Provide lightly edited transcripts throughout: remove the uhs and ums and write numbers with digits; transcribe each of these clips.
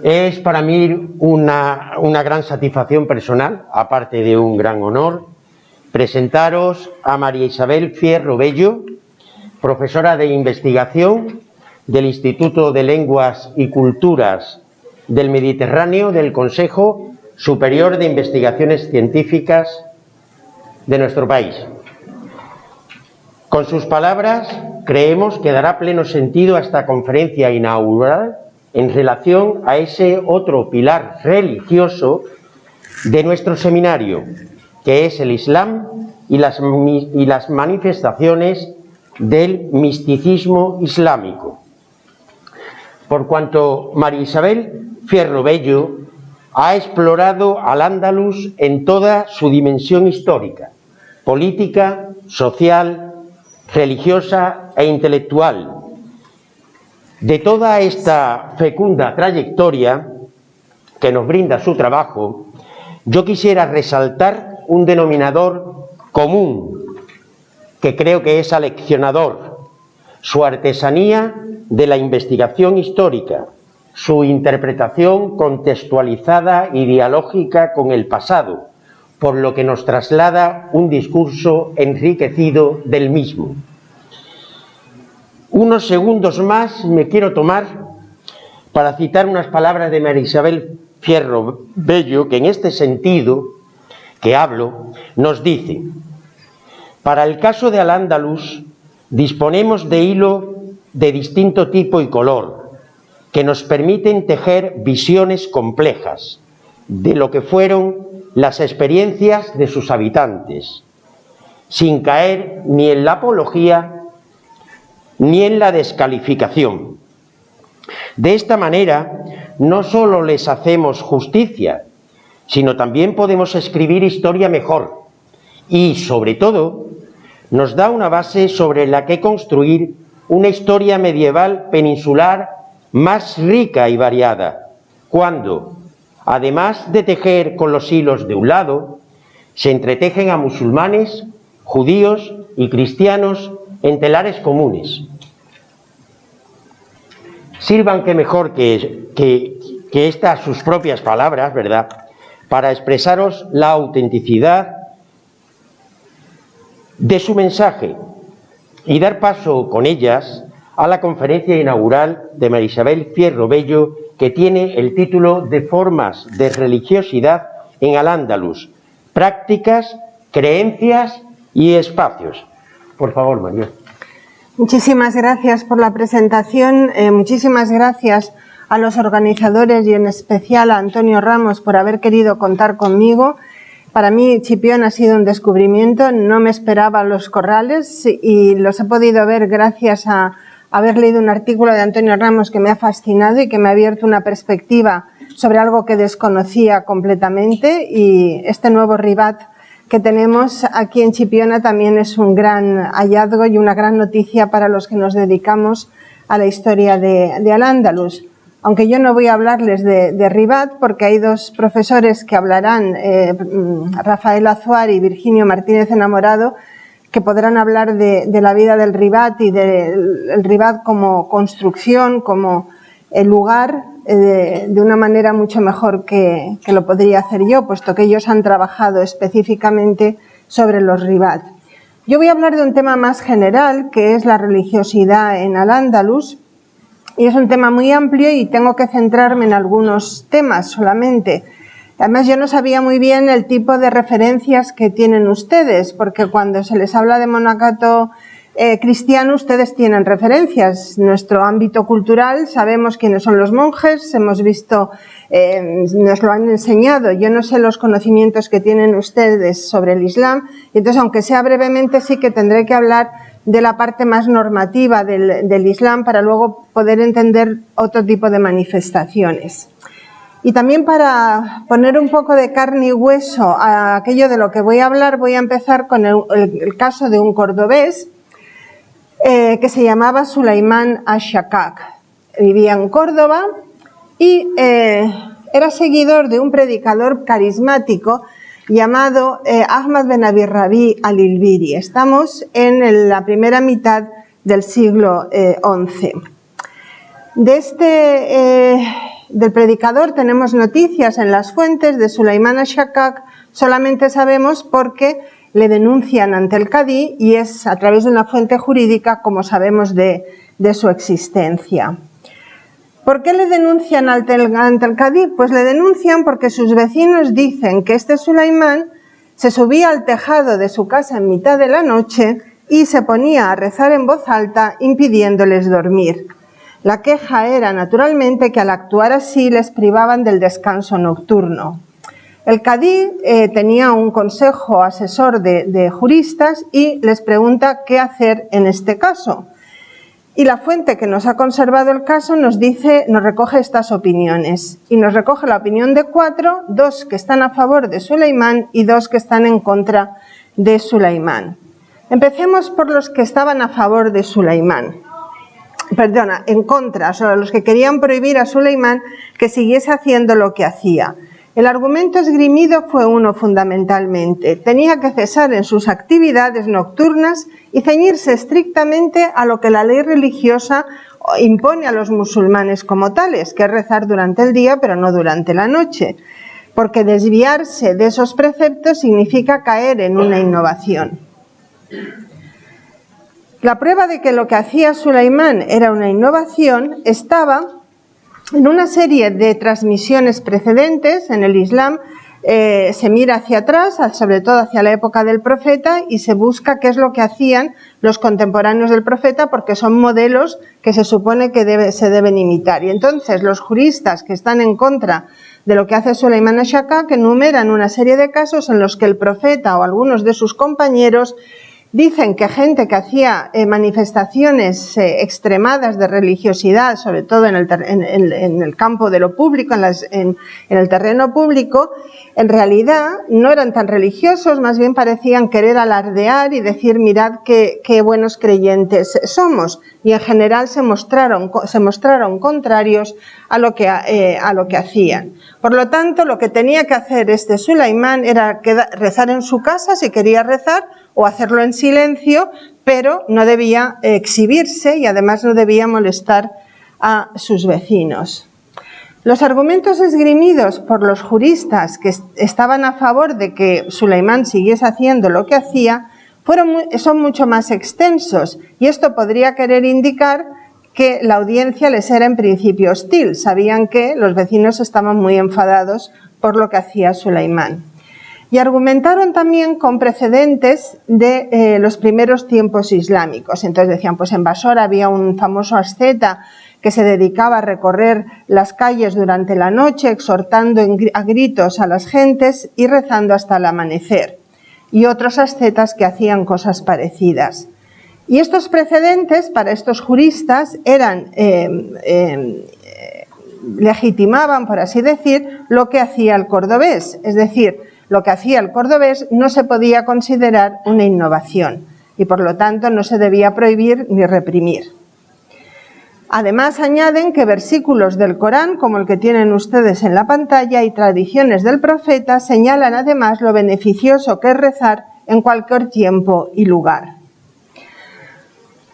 Es para mí una gran satisfacción personal, aparte de un gran honor, presentaros a María Isabel Fierro Bello, profesora de investigación del Instituto de Lenguas y Culturas del Mediterráneo del Consejo Superior de Investigaciones Científicas de nuestro país. Con sus palabras, creemos que dará pleno sentido a esta conferencia inaugural en relación a ese otro pilar religioso de nuestro seminario, que es el Islam y las manifestaciones del misticismo islámico. Por cuanto María Isabel Fierro Bello ha explorado Al-Ándalus en toda su dimensión histórica, política, social, religiosa e intelectual. De toda esta fecunda trayectoria que nos brinda su trabajo, yo quisiera resaltar un denominador común que creo que es aleccionador: su artesanía de la investigación histórica, su interpretación contextualizada y dialógica con el pasado, por lo que nos traslada un discurso enriquecido del mismo. Unos segundos más me quiero tomar para citar unas palabras de María Isabel Fierro Bello, que en este sentido que hablo nos dice: para el caso de Al-Ándalus disponemos de hilo de distinto tipo y color que nos permiten tejer visiones complejas de lo que fueron las experiencias de sus habitantes, sin caer ni en la apología ni en la descalificación. De esta manera, no solo les hacemos justicia, sino también podemos escribir historia mejor y, sobre todo, nos da una base sobre la que construir una historia medieval peninsular más rica y variada, cuando, además de tejer con los hilos de un lado, se entretejen a musulmanes, judíos y cristianos en telares comunes. Sirvan que mejor que estas sus propias palabras, ¿verdad?, para expresaros la autenticidad de su mensaje y dar paso con ellas a la conferencia inaugural de María Isabel Fierro Bello, que tiene el título de Formas de religiosidad en Al-Ándalus, prácticas, creencias y espacios. Por favor, María. Muchísimas gracias por la presentación, muchísimas gracias a los organizadores y en especial a Antonio Ramos por haber querido contar conmigo. Para mí Chipión ha sido un descubrimiento, no me esperaba los corrales y los he podido ver gracias a haber leído un artículo de Antonio Ramos que me ha fascinado y que me ha abierto una perspectiva sobre algo que desconocía completamente, y este nuevo Ribat que tenemos aquí en Chipiona también es un gran hallazgo y una gran noticia para los que nos dedicamos a la historia de Al-Ándalus. Aunque yo no voy a hablarles de Ribat porque hay dos profesores que hablarán, Rafael Azuar y Virginio Martínez Enamorado, que podrán hablar de la vida del Ribat y del Ribat como construcción, como el lugar, de una manera mucho mejor que lo podría hacer yo, puesto que ellos han trabajado específicamente sobre los Ribat. Yo voy a hablar de un tema más general, que es la religiosidad en Al-Ándalus, y es un tema muy amplio y tengo que centrarme en algunos temas solamente. Además, yo no sabía muy bien el tipo de referencias que tienen ustedes, porque cuando se les habla de monacato cristiano, ustedes tienen referencias. Nuestro ámbito cultural, sabemos quiénes son los monjes, hemos visto, nos lo han enseñado. Yo no sé los conocimientos que tienen ustedes sobre el Islam, y entonces, aunque sea brevemente, sí que tendré que hablar de la parte más normativa del Islam para luego poder entender otro tipo de manifestaciones. Y también, para poner un poco de carne y hueso a aquello de lo que voy a hablar, voy a empezar con el caso de un cordobés que se llamaba Sulaimán Ashakak. Vivía en Córdoba y era seguidor de un predicador carismático llamado Ahmad Ben Abi Rabi al-Ilbiri. Estamos en la primera mitad del siglo XI. Del predicador tenemos noticias en las fuentes, de Sulaimán Shakak solamente sabemos porque le denuncian ante el Cadí y es a través de una fuente jurídica como sabemos de su existencia. ¿Por qué le denuncian ante el Cadí? Pues le denuncian porque sus vecinos dicen que este Sulaimán se subía al tejado de su casa en mitad de la noche y se ponía a rezar en voz alta impidiéndoles dormir. La queja era, naturalmente, que al actuar así les privaban del descanso nocturno. El Cadí tenía un consejo asesor de juristas y les pregunta qué hacer en este caso. Y la fuente que nos ha conservado el caso nos recoge estas opiniones. Y nos recoge la opinión de 4, 2 que están a favor de Sulaimán y 2 que están en contra de Sulaimán. Empecemos por los que estaban a favor de Sulaimán. En contra, o sea, los que querían prohibir a Sulaimán que siguiese haciendo lo que hacía. El argumento esgrimido fue uno fundamentalmente: tenía que cesar en sus actividades nocturnas y ceñirse estrictamente a lo que la ley religiosa impone a los musulmanes como tales, que es rezar durante el día pero no durante la noche, porque desviarse de esos preceptos significa caer en una innovación. La prueba de que lo que hacía Sulaimán era una innovación estaba en una serie de transmisiones precedentes. En el Islam se mira hacia atrás, sobre todo hacia la época del profeta, y se busca qué es lo que hacían los contemporáneos del profeta, porque son modelos que se supone que se deben imitar. Y entonces los juristas que están en contra de lo que hace Sulaimán Shakak enumeran una serie de casos en los que el profeta o algunos de sus compañeros dicen que gente que hacía manifestaciones extremadas de religiosidad, sobre todo en el campo de lo público, en el terreno público, en realidad no eran tan religiosos, más bien parecían querer alardear y decir mirad qué buenos creyentes somos, y en general se mostraron contrarios a lo que hacían. Por lo tanto, lo que tenía que hacer este Sulaimán era rezar en su casa si quería rezar, o hacerlo en silencio, pero no debía exhibirse y además no debía molestar a sus vecinos. Los argumentos esgrimidos por los juristas que estaban a favor de que Sulaimán siguiese haciendo lo que hacía son mucho más extensos, y esto podría querer indicar que la audiencia les era en principio hostil. Sabían que los vecinos estaban muy enfadados por lo que hacía Sulaimán. Y argumentaron también con precedentes de los primeros tiempos islámicos. Entonces decían, pues en Basora había un famoso asceta que se dedicaba a recorrer las calles durante la noche, exhortando a gritos a las gentes y rezando hasta el amanecer. Y otros ascetas que hacían cosas parecidas. Y estos precedentes para estos juristas legitimaban, por así decir, lo que hacía el cordobés, es decir, lo que hacía el cordobés no se podía considerar una innovación y por lo tanto no se debía prohibir ni reprimir. Además añaden que versículos del Corán, como el que tienen ustedes en la pantalla, y tradiciones del profeta señalan además lo beneficioso que es rezar en cualquier tiempo y lugar.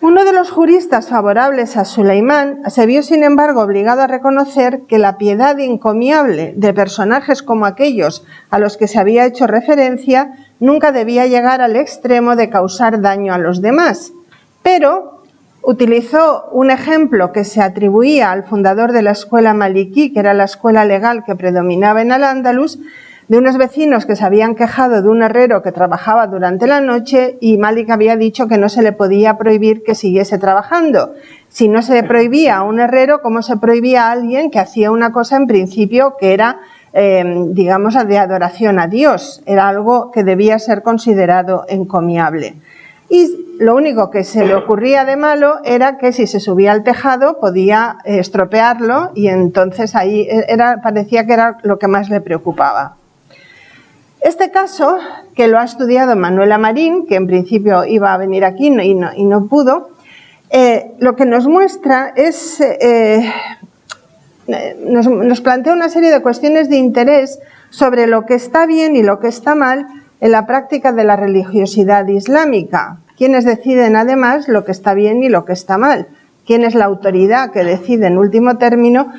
Uno de los juristas favorables a Sulaimán se vio, sin embargo, obligado a reconocer que la piedad encomiable de personajes como aquellos a los que se había hecho referencia nunca debía llegar al extremo de causar daño a los demás, pero utilizó un ejemplo que se atribuía al fundador de la escuela maliquí, que era la escuela legal que predominaba en Al-Ándalus, de unos vecinos que se habían quejado de un herrero que trabajaba durante la noche, y Malik había dicho que no se le podía prohibir que siguiese trabajando. Si no se le prohibía a un herrero, ¿cómo se prohibía a alguien que hacía una cosa en principio que era, digamos, de adoración a Dios? Era algo que debía ser considerado encomiable. Y lo único que se le ocurría de malo era que si se subía al tejado podía estropearlo, y entonces ahí parecía que era lo que más le preocupaba. Este caso, que lo ha estudiado Manuela Marín, que en principio iba a venir aquí y no pudo, lo que nos muestra es, nos plantea una serie de cuestiones de interés sobre lo que está bien y lo que está mal en la práctica de la religiosidad islámica. Quienes deciden además lo que está bien y lo que está mal. quién es la autoridad que decide en último término,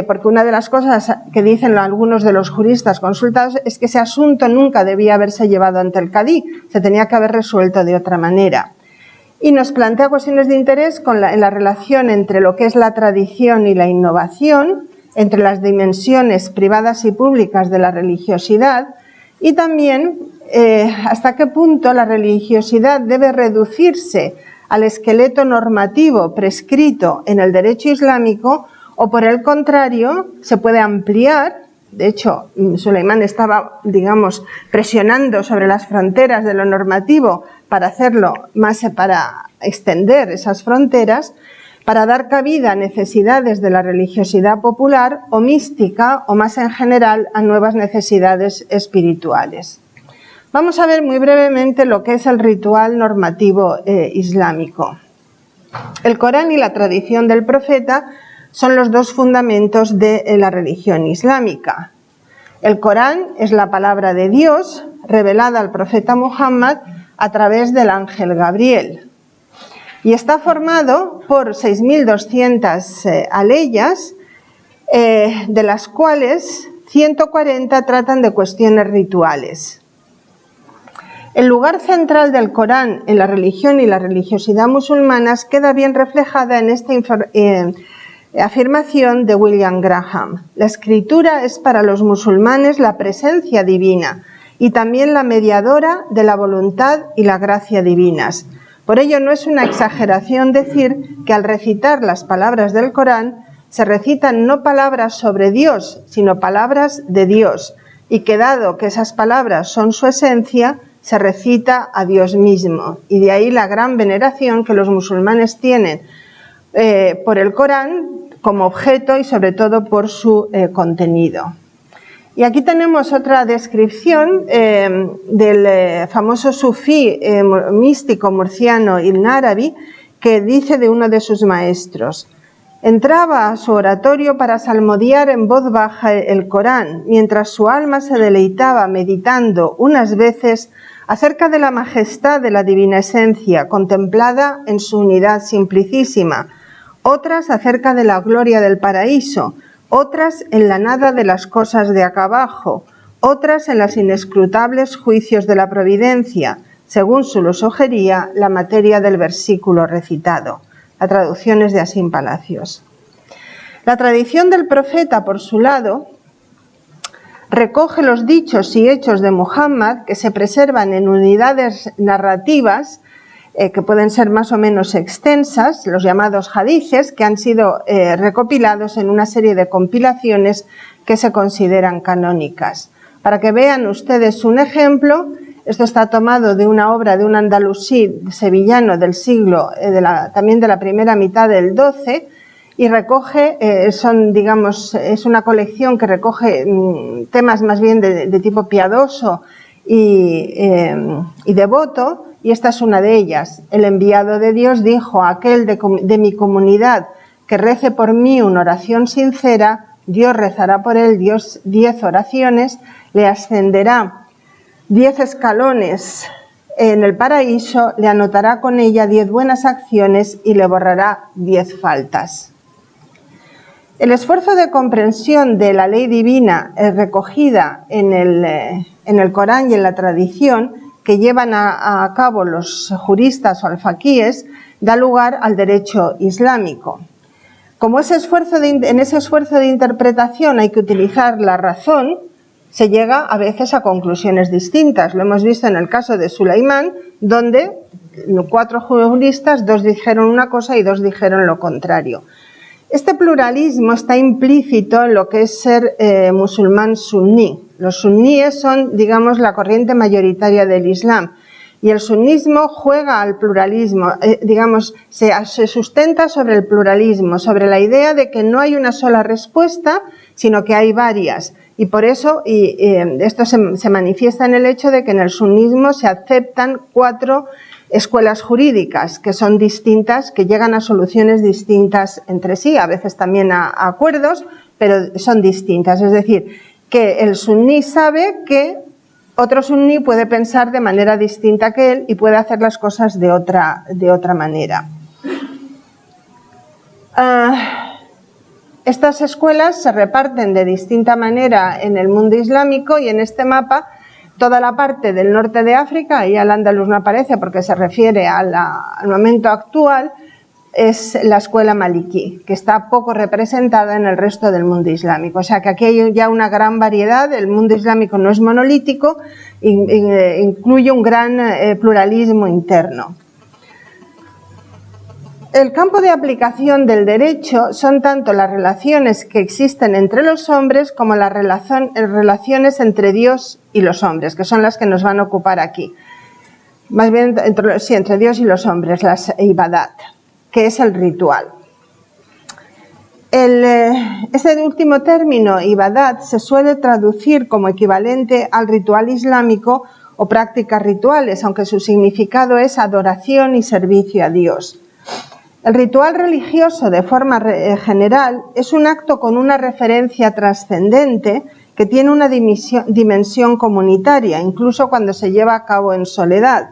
porque una de las cosas que dicen algunos de los juristas consultados es que ese asunto nunca debía haberse llevado ante el cadí, se tenía que haber resuelto de otra manera. Y nos plantea cuestiones de interés en la relación entre lo que es la tradición y la innovación, entre las dimensiones privadas y públicas de la religiosidad, y también hasta qué punto la religiosidad debe reducirse al esqueleto normativo prescrito en el derecho islámico, o por el contrario se puede ampliar. De hecho, Suleimán estaba, digamos, presionando sobre las fronteras de lo normativo para hacerlo más, para extender esas fronteras, para dar cabida a necesidades de la religiosidad popular o mística, o más en general a nuevas necesidades espirituales. Vamos a ver muy brevemente lo que es el ritual normativo islámico. El Corán y la tradición del profeta son los dos fundamentos de la religión islámica. El Corán es la palabra de Dios revelada al profeta Muhammad a través del ángel Gabriel y está formado por 6.200 aleyas, de las cuales 140 tratan de cuestiones rituales. El lugar central del Corán en la religión y la religiosidad musulmanas queda bien reflejada en esta afirmación de William Graham. La escritura es para los musulmanes la presencia divina y también la mediadora de la voluntad y la gracia divinas. Por ello no es una exageración decir que al recitar las palabras del Corán se recitan no palabras sobre Dios, sino palabras de Dios, y que dado que esas palabras son su esencia, se recita a Dios mismo. Y de ahí la gran veneración que los musulmanes tienen por el Corán como objeto y sobre todo por su contenido. Y aquí tenemos otra descripción del famoso sufí místico murciano Ibn Arabi, que dice de uno de sus maestros: entraba a su oratorio para salmodiar en voz baja el Corán, mientras su alma se deleitaba meditando unas veces acerca de la majestad de la divina esencia contemplada en su unidad simplicísima, otras acerca de la gloria del paraíso, otras en la nada de las cosas de acá abajo, otras en los inescrutables juicios de la providencia, según se lo sugería la materia del versículo recitado. La traducción es de Asim Palacios. La tradición del profeta, por su lado, recoge los dichos y hechos de Muhammad que se preservan en unidades narrativas que pueden ser más o menos extensas, los llamados hadices, que han sido recopilados en una serie de compilaciones que se consideran canónicas. Para que vean ustedes un ejemplo, esto está tomado de una obra de un andalusí sevillano del siglo, también de la primera mitad del XII, y recoge, es una colección que recoge temas más bien de tipo piadoso y devoto, y esta es una de ellas. El enviado de Dios dijo a aquel de mi comunidad que rece por mí una oración sincera, Dios rezará por él 10 oraciones, le ascenderá 10 escalones en el paraíso, le anotará con ella 10 buenas acciones y le borrará 10 faltas. El esfuerzo de comprensión de la ley divina recogida en el Corán y en la tradición que llevan a cabo los juristas o alfaquíes da lugar al derecho islámico. Como en ese esfuerzo de interpretación hay que utilizar la razón, se llega a veces a conclusiones distintas. Lo hemos visto en el caso de Suleimán, donde 4 juristas, 2 dijeron una cosa y 2 dijeron lo contrario. Este pluralismo está implícito en lo que es ser musulmán suní. Los suníes son, digamos, la corriente mayoritaria del Islam. Y el sunismo juega al pluralismo, se sustenta sobre el pluralismo, sobre la idea de que no hay una sola respuesta, sino que hay varias. Y por eso, esto se manifiesta en el hecho de que en el sunismo se aceptan 4 escuelas jurídicas que son distintas, que llegan a soluciones distintas entre sí, a veces también a acuerdos, pero son distintas. Es decir, que el suní sabe que otro suní puede pensar de manera distinta que él y puede hacer las cosas de otra manera. Estas escuelas se reparten de distinta manera en el mundo islámico y en este mapa toda la parte del norte de África, ahí al-Ándalus no aparece porque se refiere al momento actual, es la escuela maliki, que está poco representada en el resto del mundo islámico. O sea que aquí hay ya una gran variedad, el mundo islámico no es monolítico, incluye un gran pluralismo interno. El campo de aplicación del derecho son tanto las relaciones que existen entre los hombres como las relaciones entre Dios y los hombres, que son las que nos van a ocupar aquí. Más bien entre Dios y los hombres, las ibadat, que es el ritual. Ese último término, ibadat, se suele traducir como equivalente al ritual islámico o prácticas rituales, aunque su significado es adoración y servicio a Dios. El ritual religioso, de forma general, es un acto con una referencia trascendente que tiene una dimensión comunitaria, incluso cuando se lleva a cabo en soledad.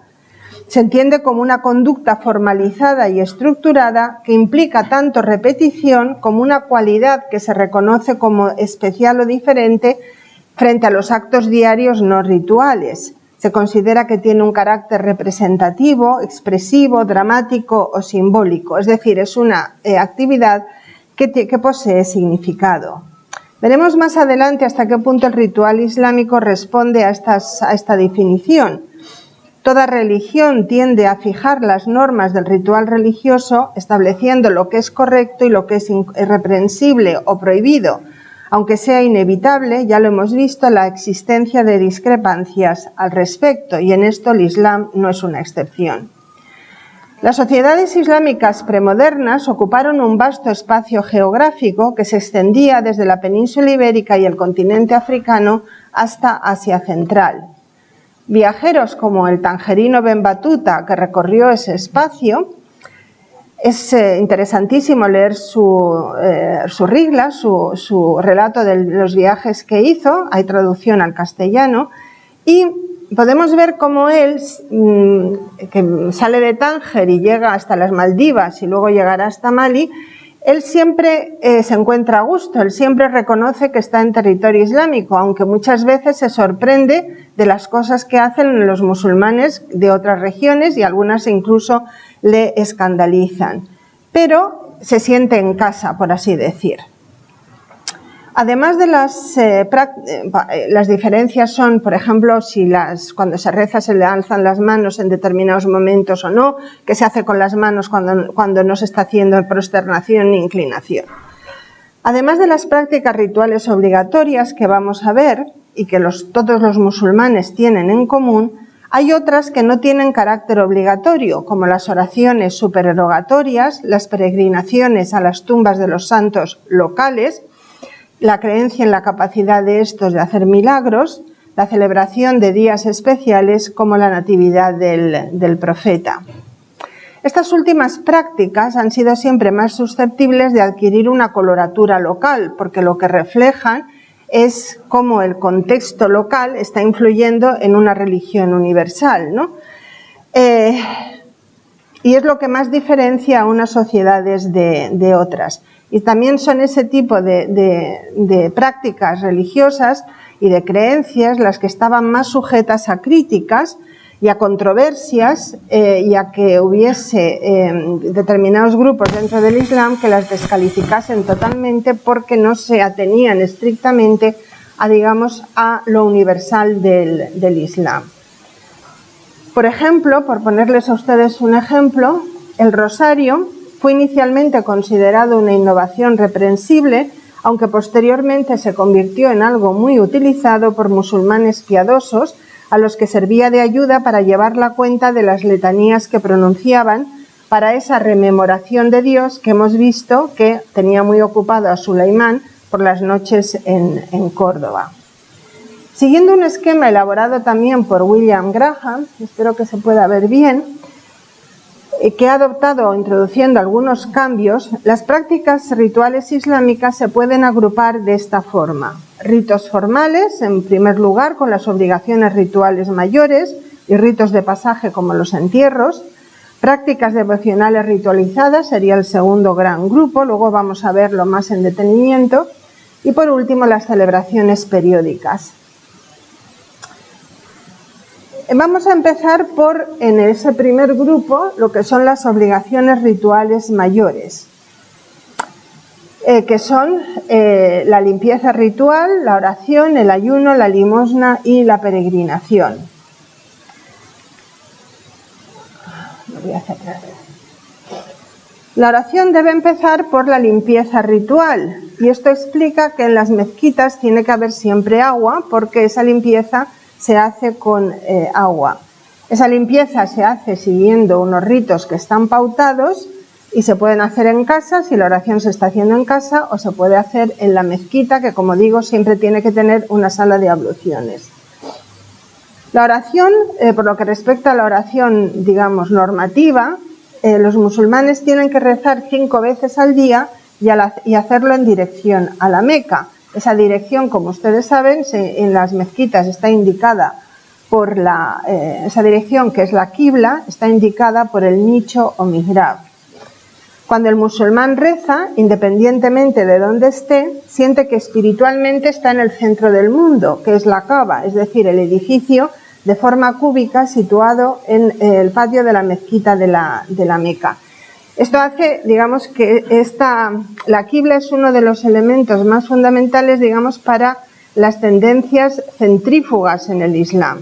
Se entiende como una conducta formalizada y estructurada que implica tanto repetición como una cualidad que se reconoce como especial o diferente frente a los actos diarios no rituales. Se considera que tiene un carácter representativo, expresivo, dramático o simbólico, es decir, es una actividad que posee significado. Veremos más adelante hasta qué punto el ritual islámico responde a esta definición. Toda religión tiende a fijar las normas del ritual religioso, estableciendo lo que es correcto y lo que es irreprensible o prohibido, aunque sea inevitable, ya lo hemos visto, la existencia de discrepancias al respecto, y en esto el Islam no es una excepción. Las sociedades islámicas premodernas ocuparon un vasto espacio geográfico que se extendía desde la península ibérica y el continente africano hasta Asia Central. Viajeros como el tangerino Ben Batuta, que recorrió ese espacio, es interesantísimo leer su rigla, su relato de los viajes que hizo, hay traducción al castellano, y podemos ver cómo él, que sale de Tánger y llega hasta las Maldivas y luego llegará hasta Mali, él siempre se encuentra a gusto, él siempre reconoce que está en territorio islámico, aunque muchas veces se sorprende de las cosas que hacen los musulmanes de otras regiones y algunas incluso le escandalizan, pero se siente en casa, por así decir. Además de las diferencias son, por ejemplo, si cuando se reza se le alzan las manos en determinados momentos o no, qué se hace con las manos cuando no se está haciendo prosternación ni inclinación. Además de las prácticas rituales obligatorias que vamos a ver y que todos los musulmanes tienen en común, hay otras que no tienen carácter obligatorio, como las oraciones supererogatorias, las peregrinaciones a las tumbas de los santos locales, la creencia en la capacidad de estos de hacer milagros, la celebración de días especiales como la natividad del profeta. Estas últimas prácticas han sido siempre más susceptibles de adquirir una coloratura local, porque lo que reflejan es cómo el contexto local está influyendo en una religión universal, ¿no? Y es lo que más diferencia a unas sociedades de otras. Y también son ese tipo de prácticas religiosas y de creencias las que estaban más sujetas a críticas y a controversias y a que hubiese determinados grupos dentro del Islam que las descalificasen totalmente porque no se atenían estrictamente a lo universal del Islam. Por ejemplo, por ponerles a ustedes un ejemplo, el rosario fue inicialmente considerado una innovación reprensible, aunque posteriormente se convirtió en algo muy utilizado por musulmanes piadosos a los que servía de ayuda para llevar la cuenta de las letanías que pronunciaban para esa rememoración de Dios que hemos visto que tenía muy ocupado a Sulaimán por las noches en Córdoba. Siguiendo un esquema elaborado también por William Graham, espero que se pueda ver bien, que ha adoptado introduciendo algunos cambios, las prácticas rituales islámicas se pueden agrupar de esta forma. Ritos formales, en primer lugar, con las obligaciones rituales mayores y ritos de pasaje como los entierros. Prácticas devocionales ritualizadas sería el segundo gran grupo, luego vamos a verlo más en detenimiento. Y por último, las celebraciones periódicas. Vamos a empezar por, en ese primer grupo, lo que son las obligaciones rituales mayores, que son la limpieza ritual, la oración, el ayuno, la limosna y la peregrinación. La oración debe empezar por la limpieza ritual, y esto explica que en las mezquitas tiene que haber siempre agua, porque esa limpieza se hace con agua. Esa limpieza se hace siguiendo unos ritos que están pautados y se pueden hacer en casa, si la oración se está haciendo en casa, o se puede hacer en la mezquita, que como digo siempre tiene que tener una sala de abluciones. La oración, por lo que respecta a la oración, digamos, normativa, los musulmanes tienen que rezar 5 veces al día y hacerlo en dirección a la Meca. Esa dirección, como ustedes saben, en las mezquitas está indicada por esa dirección, que es la Qibla, está indicada por el nicho o mihrab. Cuando el musulmán reza, independientemente de dónde esté, siente que espiritualmente está en el centro del mundo, que es la Kaaba, es decir, el edificio de forma cúbica situado en el patio de la mezquita de la Meca. Esto hace, digamos, que la Qibla es uno de los elementos más fundamentales, digamos, para las tendencias centrífugas en el Islam,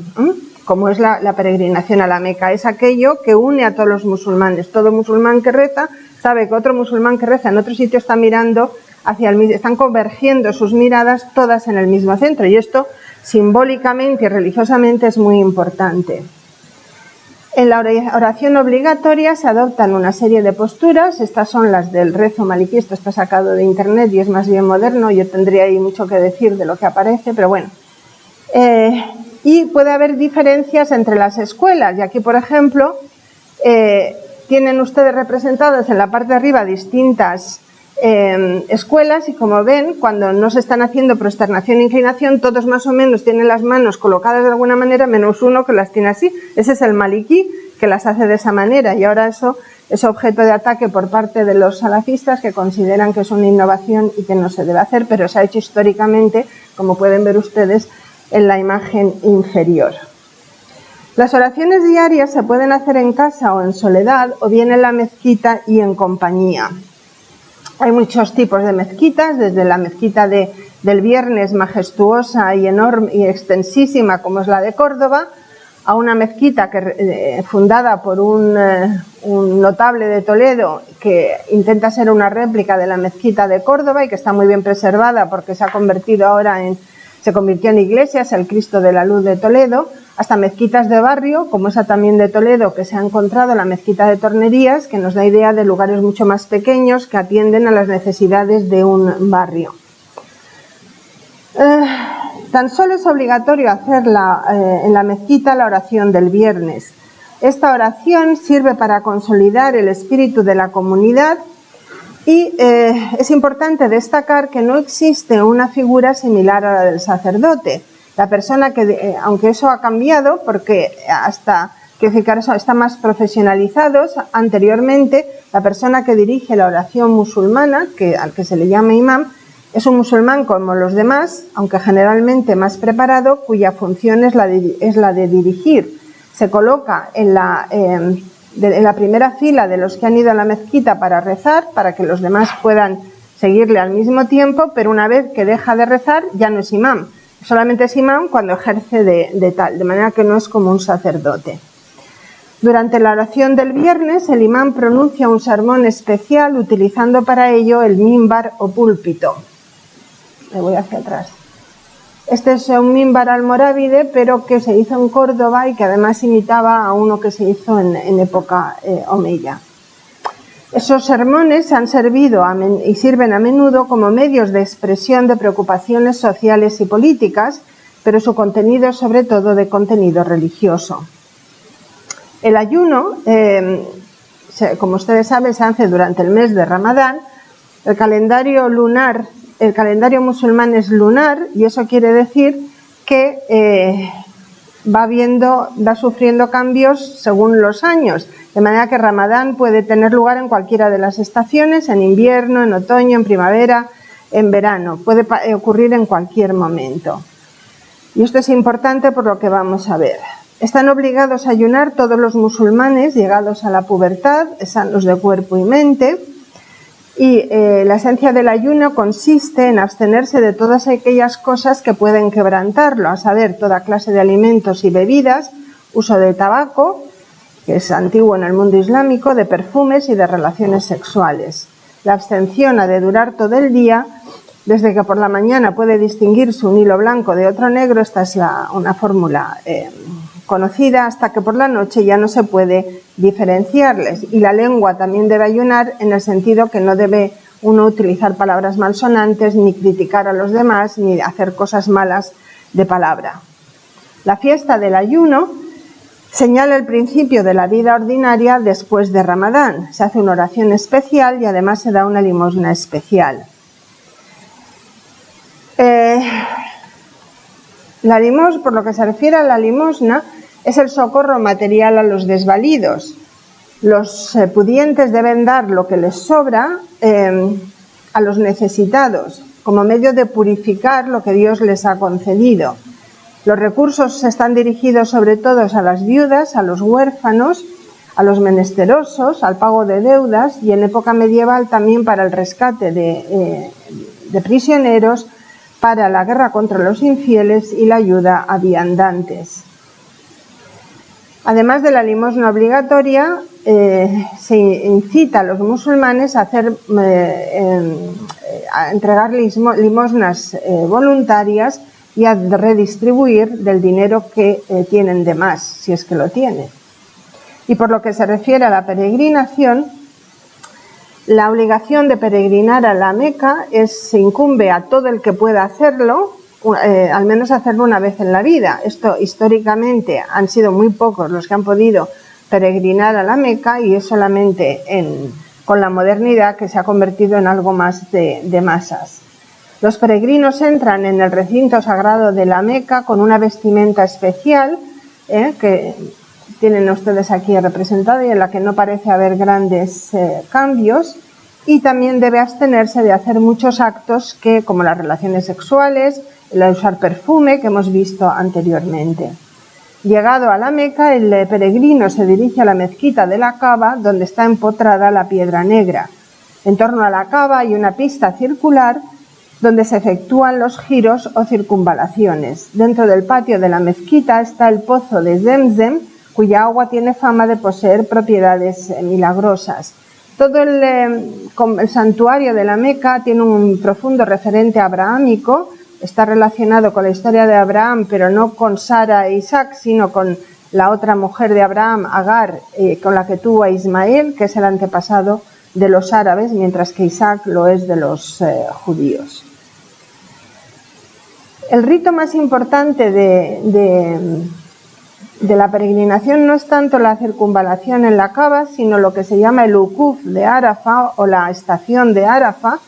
como es la peregrinación a la Meca. Es aquello que une a todos los musulmanes. Todo musulmán que reza sabe que otro musulmán que reza en otro sitio está mirando hacia el mismo, están convergiendo sus miradas todas en el mismo centro, y esto simbólicamente y religiosamente es muy importante. En la oración obligatoria se adoptan una serie de posturas. Estas son las del rezo maliquí. Esto está sacado de internet y es más bien moderno. Yo tendría ahí mucho que decir de lo que aparece, pero bueno. Y puede haber diferencias entre las escuelas. Y aquí, por ejemplo, tienen ustedes representadas en la parte de arriba distintas escuelas, y como ven, cuando no se están haciendo prosternación e inclinación, todos más o menos tienen las manos colocadas de alguna manera, menos uno que las tiene así. Ese es el maliquí, que las hace de esa manera, y ahora eso es objeto de ataque por parte de los salafistas, que consideran que es una innovación y que no se debe hacer, pero se ha hecho históricamente, como pueden ver ustedes en la imagen inferior. Las oraciones diarias se pueden hacer en casa o en soledad, o bien en la mezquita y en compañía. Hay muchos tipos de mezquitas, desde la mezquita del Viernes, majestuosa y enorme y extensísima como es la de Córdoba, a una mezquita fundada por un notable de Toledo que intenta ser una réplica de la mezquita de Córdoba y que está muy bien preservada porque se convirtió en iglesia, es el Cristo de la Luz de Toledo, hasta mezquitas de barrio, como esa también de Toledo, que se ha encontrado la mezquita de Tornerías, que nos da idea de lugares mucho más pequeños que atienden a las necesidades de un barrio. Tan solo es obligatorio hacer en la mezquita la oración del viernes. Esta oración sirve para consolidar el espíritu de la comunidad y es importante destacar que no existe una figura similar a la del sacerdote. La persona que, aunque eso ha cambiado, porque están más profesionalizados, anteriormente la persona que dirige la oración musulmana, al que se le llama imam, es un musulmán como los demás, aunque generalmente más preparado, cuya función es la de dirigir. Se coloca en la primera fila de los que han ido a la mezquita para rezar, para que los demás puedan seguirle al mismo tiempo, pero una vez que deja de rezar ya no es imam. Solamente es imam cuando ejerce de manera que no es como un sacerdote. Durante la oración del viernes, el imam pronuncia un sermón especial utilizando para ello el mímbar o púlpito. Me voy hacia atrás. Este es un mímbar almorávide, pero que se hizo en Córdoba y que además imitaba a uno que se hizo en época omeya. Esos sermones han servido y sirven a menudo como medios de expresión de preocupaciones sociales y políticas, pero su contenido es sobre todo de contenido religioso. El ayuno, como ustedes saben, se hace durante el mes de Ramadán. El calendario musulmán es lunar, y eso quiere decir que va sufriendo cambios según los años, de manera que Ramadán puede tener lugar en cualquiera de las estaciones, en invierno, en otoño, en primavera, en verano, puede ocurrir en cualquier momento. Y esto es importante por lo que vamos a ver. Están obligados a ayunar todos los musulmanes llegados a la pubertad, sanos de cuerpo y mente, y la esencia del ayuno consiste en abstenerse de todas aquellas cosas que pueden quebrantarlo, a saber, toda clase de alimentos y bebidas, uso de tabaco, que es antiguo en el mundo islámico, de perfumes y de relaciones sexuales. La abstención ha de durar todo el día, desde que por la mañana puede distinguirse un hilo blanco de otro negro, esta es una fórmula conocida, hasta que por la noche ya no se puede diferenciarles. Y la lengua también debe ayunar en el sentido que no debe uno utilizar palabras malsonantes, ni criticar a los demás, ni hacer cosas malas de palabra. La fiesta del ayuno señala el principio de la vida ordinaria después de Ramadán. Se hace una oración especial y además se da una limosna especial. Por lo que se refiere a la limosna, es el socorro material a los desvalidos. Los pudientes deben dar lo que les sobra a los necesitados, como medio de purificar lo que Dios les ha concedido. Los recursos están dirigidos sobre todo a las viudas, a los huérfanos, a los menesterosos, al pago de deudas y en época medieval también para el rescate de prisioneros, para la guerra contra los infieles y la ayuda a viandantes. Además de la limosna obligatoria, se incita a los musulmanes a entregar limosnas voluntarias y a redistribuir del dinero que tienen de más, si es que lo tienen. Y por lo que se refiere a la peregrinación, la obligación de peregrinar a la Meca se incumbe a todo el que pueda hacerlo, al menos hacerlo una vez en la vida. Esto históricamente han sido muy pocos los que han podido peregrinar a la Meca y es solamente con la modernidad que se ha convertido en algo más de masas. Los peregrinos entran en el recinto sagrado de la Meca con una vestimenta especial que tienen ustedes aquí representada y en la que no parece haber grandes cambios, y también debe abstenerse de hacer muchos actos como las relaciones sexuales, el usar perfume que hemos visto anteriormente. Llegado a la Meca, el peregrino se dirige a la mezquita de la Kaaba, donde está empotrada la piedra negra. En torno a la Kaaba hay una pista circular donde se efectúan los giros o circunvalaciones. Dentro del patio de la mezquita está el pozo de Zemzem, cuya agua tiene fama de poseer propiedades milagrosas. Todo el santuario de la Meca tiene un profundo referente abrahámico, está relacionado con la historia de Abraham, pero no con Sara e Isaac, sino con la otra mujer de Abraham, Agar, con la que tuvo a Ismael, que es el antepasado de los árabes, mientras que Isaac lo es de los judíos. El rito más importante de la peregrinación no es tanto la circunvalación en la Kaaba, sino lo que se llama el Wukuf de Arafa o la estación de Arafa.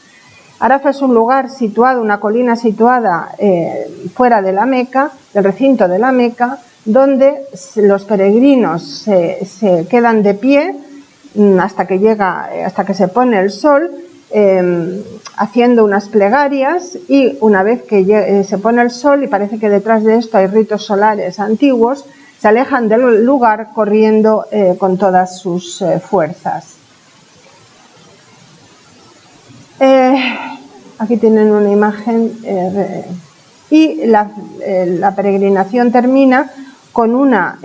Arafa es un lugar situado, una colina situada fuera de la Meca, del recinto de la Meca, donde los peregrinos se quedan de pie hasta que se pone el sol, haciendo unas plegarias, y una vez que se pone el sol y parece que detrás de esto hay ritos solares antiguos, se alejan del lugar corriendo con todas sus fuerzas. Aquí tienen una imagen y la peregrinación termina con una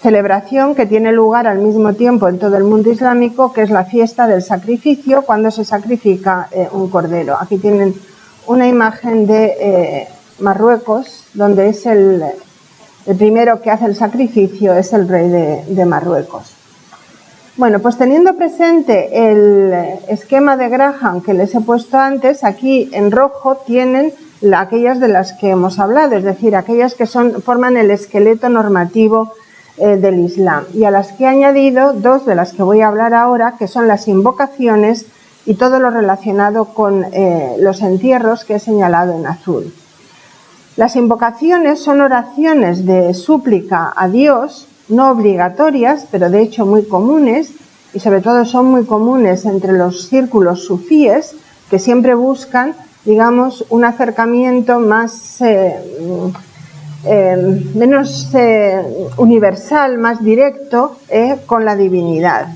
celebración que tiene lugar al mismo tiempo en todo el mundo islámico, que es la fiesta del sacrificio, cuando se sacrifica un cordero. Aquí tienen una imagen de Marruecos, donde es el primero que hace el sacrificio es el rey de Marruecos. Bueno, pues teniendo presente el esquema de Graham que les he puesto antes, aquí en rojo tienen aquellas de las que hemos hablado, es decir, aquellas que forman el esqueleto normativo del Islam, y a las que he añadido dos de las que voy a hablar ahora, que son las invocaciones y todo lo relacionado con los entierros que he señalado en azul. Las invocaciones son oraciones de súplica a Dios, no obligatorias, pero de hecho muy comunes, y sobre todo son muy comunes entre los círculos sufíes, que siempre buscan, digamos, un acercamiento más menos universal, más directo con la divinidad.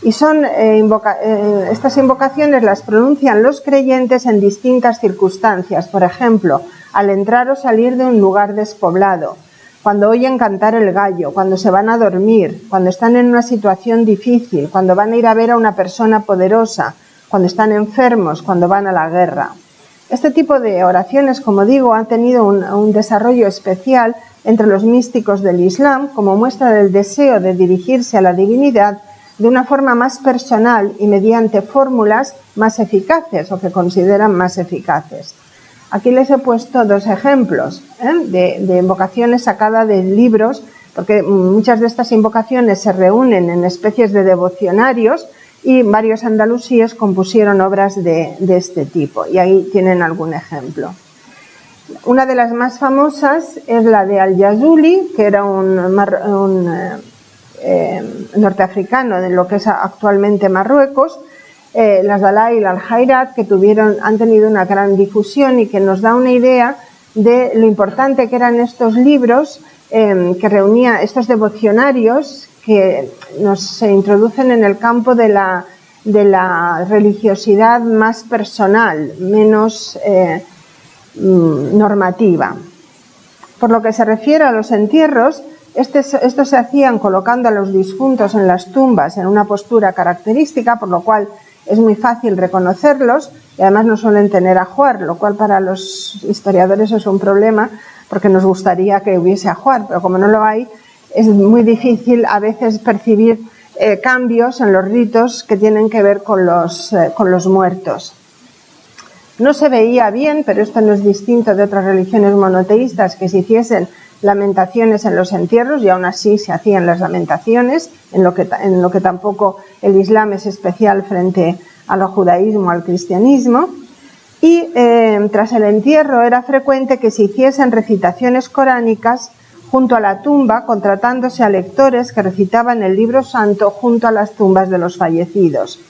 Y son estas invocaciones las pronuncian los creyentes en distintas circunstancias, por ejemplo, al entrar o salir de un lugar despoblado, cuando oyen cantar el gallo, cuando se van a dormir, cuando están en una situación difícil, cuando van a ir a ver a una persona poderosa, cuando están enfermos, cuando van a la guerra. Este tipo de oraciones, como digo, han tenido un desarrollo especial entre los místicos del Islam como muestra del deseo de dirigirse a la divinidad de una forma más personal y mediante fórmulas más eficaces o que consideran más eficaces. Aquí les he puesto dos ejemplos de invocaciones sacadas de libros, porque muchas de estas invocaciones se reúnen en especies de devocionarios y varios andalusíes compusieron obras de este tipo, y ahí tienen algún ejemplo. Una de las más famosas es la de Al-Jazuli, que era un norteafricano de lo que es actualmente Marruecos, las Dalail al-Jairat, que han tenido una gran difusión y que nos da una idea de lo importante que eran estos libros que reunía estos devocionarios que nos introducen en el campo de la religiosidad más personal, menos normativa. Por lo que se refiere a los entierros, estos se hacían colocando a los difuntos en las tumbas en una postura característica, por lo cual es muy fácil reconocerlos y además no suelen tener ajuar, lo cual para los historiadores es un problema porque nos gustaría que hubiese ajuar, pero como no lo hay, es muy difícil a veces percibir cambios en los ritos que tienen que ver con los muertos. No se veía bien, pero esto no es distinto de otras religiones monoteístas, que se hiciesen lamentaciones en los entierros, y aún así se hacían las lamentaciones, en lo que tampoco el Islam es especial frente al judaísmo, al cristianismo. Y tras el entierro era frecuente que se hiciesen recitaciones coránicas junto a la tumba, contratándose a lectores que recitaban el libro santo junto a las tumbas de los fallecidos.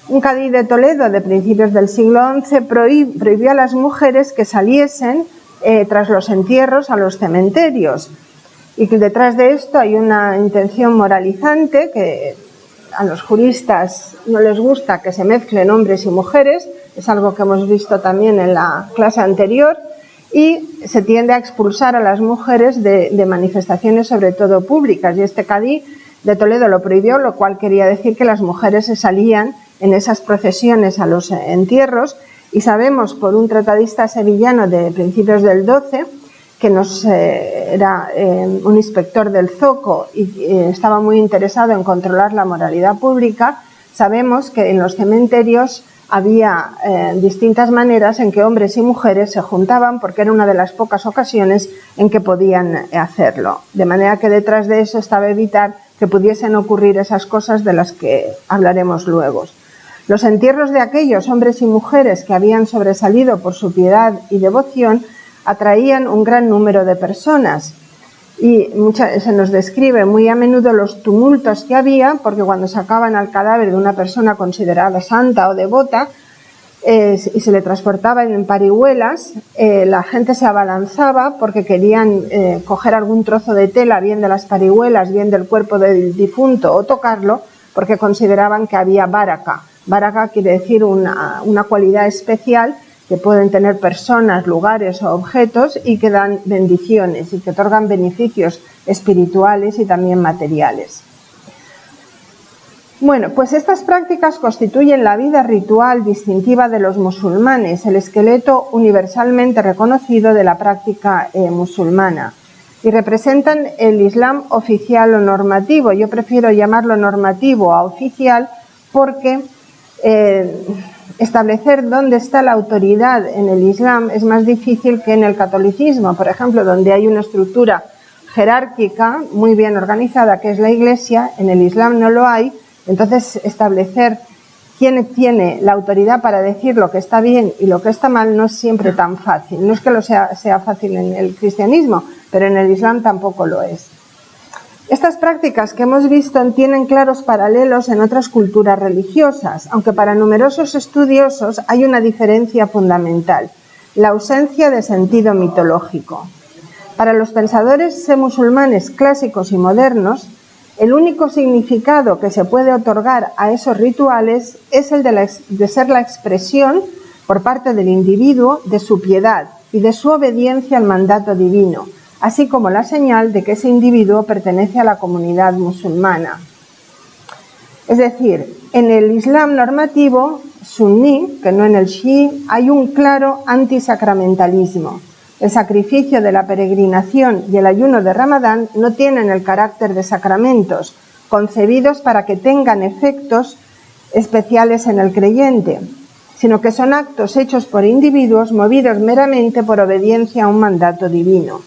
Un cadí de Toledo de principios del siglo XI prohibió a las mujeres que saliesen tras los entierros a los cementerios, y que detrás de esto hay una intención moralizante, que a los juristas no les gusta que se mezclen hombres y mujeres, es algo que hemos visto también en la clase anterior, y se tiende a expulsar a las mujeres de manifestaciones, sobre todo públicas, y este cadí de Toledo lo prohibió, lo cual quería decir que las mujeres se salían en esas procesiones a los entierros. Y sabemos por un tratadista sevillano de principios del XII, que era un inspector del zoco y estaba muy interesado en controlar la moralidad pública, sabemos que en los cementerios había distintas maneras en que hombres y mujeres se juntaban, porque era una de las pocas ocasiones en que podían hacerlo. De manera que detrás de eso estaba evitar que pudiesen ocurrir esas cosas de las que hablaremos luego. Los entierros de aquellos hombres y mujeres que habían sobresalido por su piedad y devoción atraían un gran número de personas, y se nos describe muy a menudo los tumultos que había, porque cuando sacaban al cadáver de una persona considerada santa o devota y se le transportaba en parihuelas, la gente se abalanzaba porque querían coger algún trozo de tela, bien de las parihuelas, bien del cuerpo del difunto, o tocarlo, porque consideraban que había baraka. Baraka quiere decir una cualidad especial que pueden tener personas, lugares o objetos, y que dan bendiciones y que otorgan beneficios espirituales y también materiales. Bueno, pues estas prácticas constituyen la vida ritual distintiva de los musulmanes, el esqueleto universalmente reconocido de la práctica musulmana, y representan el Islam oficial o normativo. Yo prefiero llamarlo normativo a oficial porque establecer dónde está la autoridad en el Islam es más difícil que en el catolicismo, por ejemplo, donde hay una estructura jerárquica muy bien organizada, que es la Iglesia. En el Islam no lo hay. Entonces, establecer quién tiene la autoridad para decir lo que está bien y lo que está mal no es siempre tan fácil. No es que lo sea fácil en el cristianismo, pero en el Islam tampoco lo es. Estas prácticas que hemos visto tienen claros paralelos en otras culturas religiosas, aunque para numerosos estudiosos hay una diferencia fundamental: la ausencia de sentido mitológico. Para los pensadores musulmanes clásicos y modernos, el único significado que se puede otorgar a esos rituales es el de ser la expresión por parte del individuo de su piedad y de su obediencia al mandato divino, así como la señal de que ese individuo pertenece a la comunidad musulmana. Es decir, en el Islam normativo suní, que no en el chií, hay un claro antisacramentalismo. El sacrificio de la peregrinación y el ayuno de Ramadán no tienen el carácter de sacramentos, concebidos para que tengan efectos especiales en el creyente, sino que son actos hechos por individuos movidos meramente por obediencia a un mandato divino.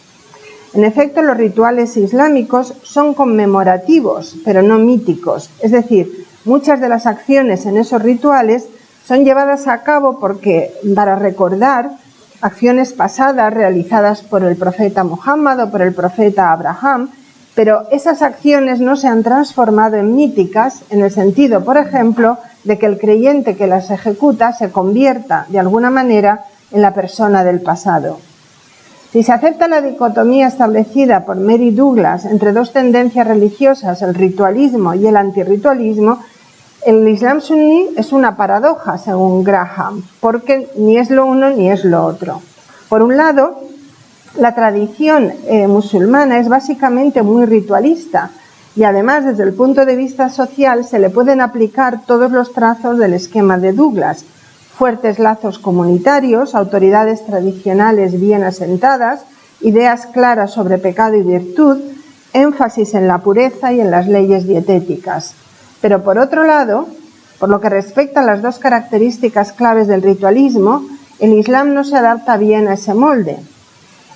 En efecto, los rituales islámicos son conmemorativos, pero no míticos, es decir, muchas de las acciones en esos rituales son llevadas a cabo para recordar acciones pasadas realizadas por el profeta Muhammad o por el profeta Abraham, pero esas acciones no se han transformado en míticas en el sentido, por ejemplo, de que el creyente que las ejecuta se convierta de alguna manera en la persona del pasado. Si se acepta la dicotomía establecida por Mary Douglas entre dos tendencias religiosas, el ritualismo y el antirritualismo, el Islam suní es una paradoja, según Graham, porque ni es lo uno ni es lo otro. Por un lado, la tradición musulmana es básicamente muy ritualista y además, desde el punto de vista social, se le pueden aplicar todos los trazos del esquema de Douglas: fuertes lazos comunitarios, autoridades tradicionales bien asentadas, ideas claras sobre pecado y virtud, énfasis en la pureza y en las leyes dietéticas. Pero por otro lado, por lo que respecta a las dos características claves del ritualismo, el Islam no se adapta bien a ese molde.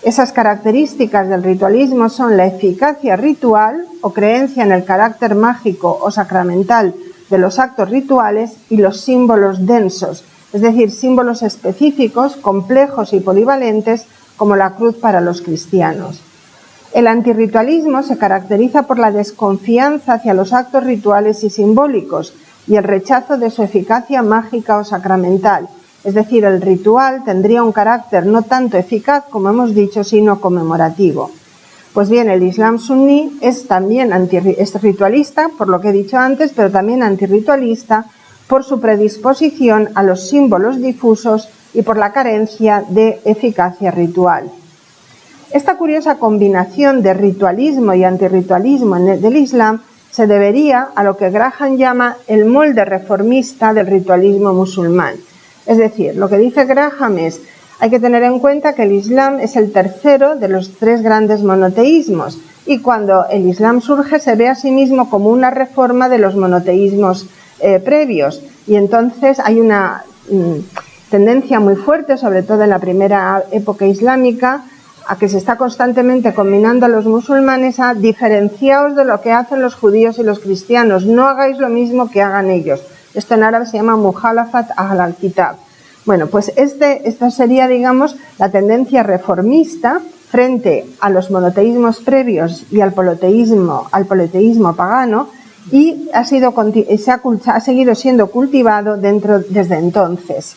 Esas características del ritualismo son la eficacia ritual o creencia en el carácter mágico o sacramental de los actos rituales y los símbolos densos, es decir, símbolos específicos, complejos y polivalentes como la cruz para los cristianos. El antirritualismo se caracteriza por la desconfianza hacia los actos rituales y simbólicos y el rechazo de su eficacia mágica o sacramental. Es decir, el ritual tendría un carácter no tanto eficaz, como hemos dicho, sino conmemorativo. Pues bien, el Islam suní es también es ritualista, por lo que he dicho antes, pero también antirritualista por su predisposición a los símbolos difusos y por la carencia de eficacia ritual. Esta curiosa combinación de ritualismo y antirritualismo del Islam se debería a lo que Graham llama el molde reformista del ritualismo musulmán. Es decir, lo que dice Graham es: hay que tener en cuenta que el Islam es el tercero de los tres grandes monoteísmos y cuando el Islam surge se ve a sí mismo como una reforma de los monoteísmos previos, y entonces hay una tendencia muy fuerte, sobre todo en la primera época islámica, a que se está constantemente combinando a los musulmanes a diferenciaos de lo que hacen los judíos y los cristianos, no hagáis lo mismo que hagan ellos. Esto en árabe se llama muhalafat ahl al-kitab. Bueno, pues esta sería, digamos, la tendencia reformista frente a los monoteísmos previos y al politeísmo pagano, y ha seguido siendo cultivado desde entonces.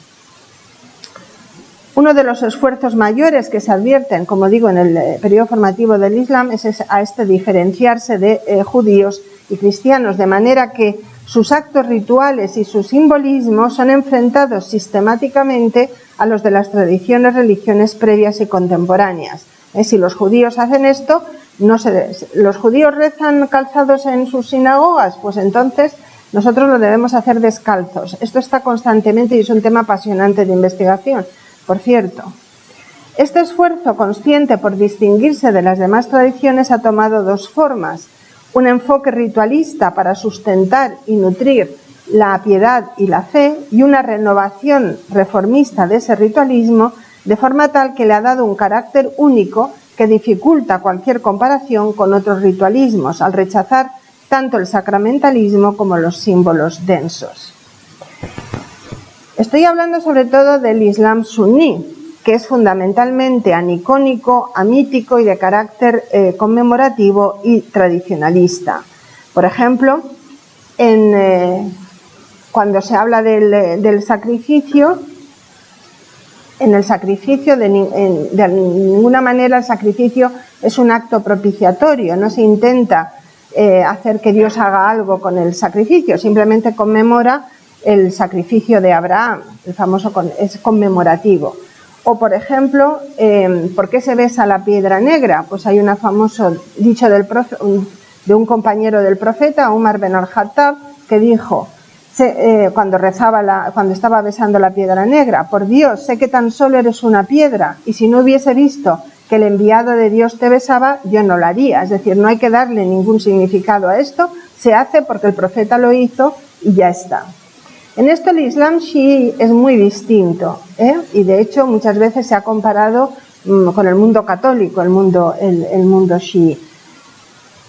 Uno de los esfuerzos mayores que se advierten, como digo, en el periodo formativo del Islam es diferenciarse de judíos y cristianos, de manera que sus actos rituales y su simbolismo son enfrentados sistemáticamente a los de las religiones previas y contemporáneas. Si los judíos hacen esto, los judíos rezan calzados en sus sinagogas, pues entonces nosotros lo debemos hacer descalzos. Esto está constantemente y es un tema apasionante de investigación. Por cierto, este esfuerzo consciente por distinguirse de las demás tradiciones ha tomado dos formas: un enfoque ritualista para sustentar y nutrir la piedad y la fe, y una renovación reformista de ese ritualismo, de forma tal que le ha dado un carácter único que dificulta cualquier comparación con otros ritualismos, al rechazar tanto el sacramentalismo como los símbolos densos. Estoy hablando sobre todo del Islam suní, que es fundamentalmente anicónico, amítico y de carácter conmemorativo y tradicionalista. Por ejemplo, cuando se habla del sacrificio, en el sacrificio de ninguna manera el sacrificio es un acto propiciatorio, no se intenta hacer que Dios haga algo con el sacrificio, simplemente conmemora el sacrificio de Abraham, el famoso es conmemorativo. O por ejemplo, ¿por qué se besa la piedra negra? Pues hay un famoso dicho de un compañero del profeta, Umar ben al-Khattab, que dijo, cuando estaba besando la piedra negra: por Dios, sé que tan solo eres una piedra, y si no hubiese visto que el enviado de Dios te besaba, yo no lo haría. Es decir, no hay que darle ningún significado a esto, se hace porque el profeta lo hizo y ya está. En esto el Islam chií es muy distinto, y de hecho muchas veces se ha comparado con el mundo católico, el mundo chií.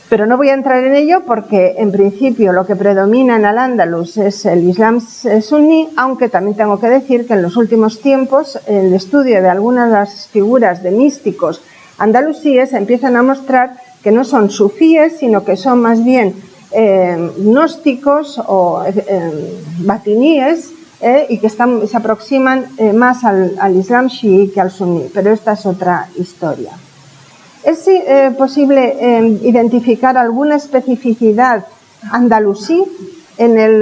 Pero no voy a entrar en ello porque en principio lo que predomina en Al-Ándalus es el Islam suní, aunque también tengo que decir que en los últimos tiempos el estudio de algunas de las figuras de místicos andalusíes empiezan a mostrar que no son sufíes, sino que son más bien gnósticos o batiníes, y que se aproximan más al Islam chií que al suní, pero esta es otra historia. ¿Es posible identificar alguna especificidad andalusí en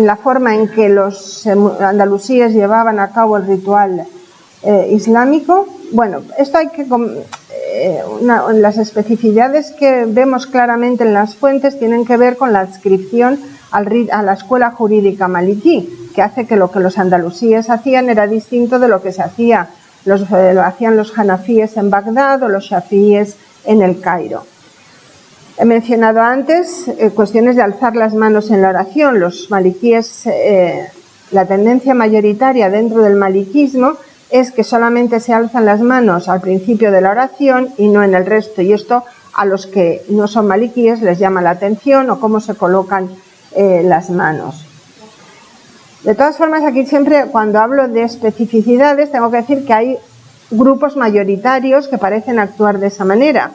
la forma en que los andalusíes llevaban a cabo el ritual islámico? Bueno, esto hay que... las especificidades que vemos claramente en las fuentes tienen que ver con la adscripción a la escuela jurídica maliquí, que hace que lo que los andalusíes hacían era distinto de lo que se hacía lo hacían los hanafíes en Bagdad o los shafíes en el Cairo. He mencionado antes cuestiones de alzar las manos en la oración. Los maliquíes, la tendencia mayoritaria dentro del maliquismo es que solamente se alzan las manos al principio de la oración y no en el resto, y esto a los que no son maliquíes les llama la atención, o cómo se colocan las manos. De todas formas, aquí siempre cuando hablo de especificidades tengo que decir que hay grupos mayoritarios que parecen actuar de esa manera,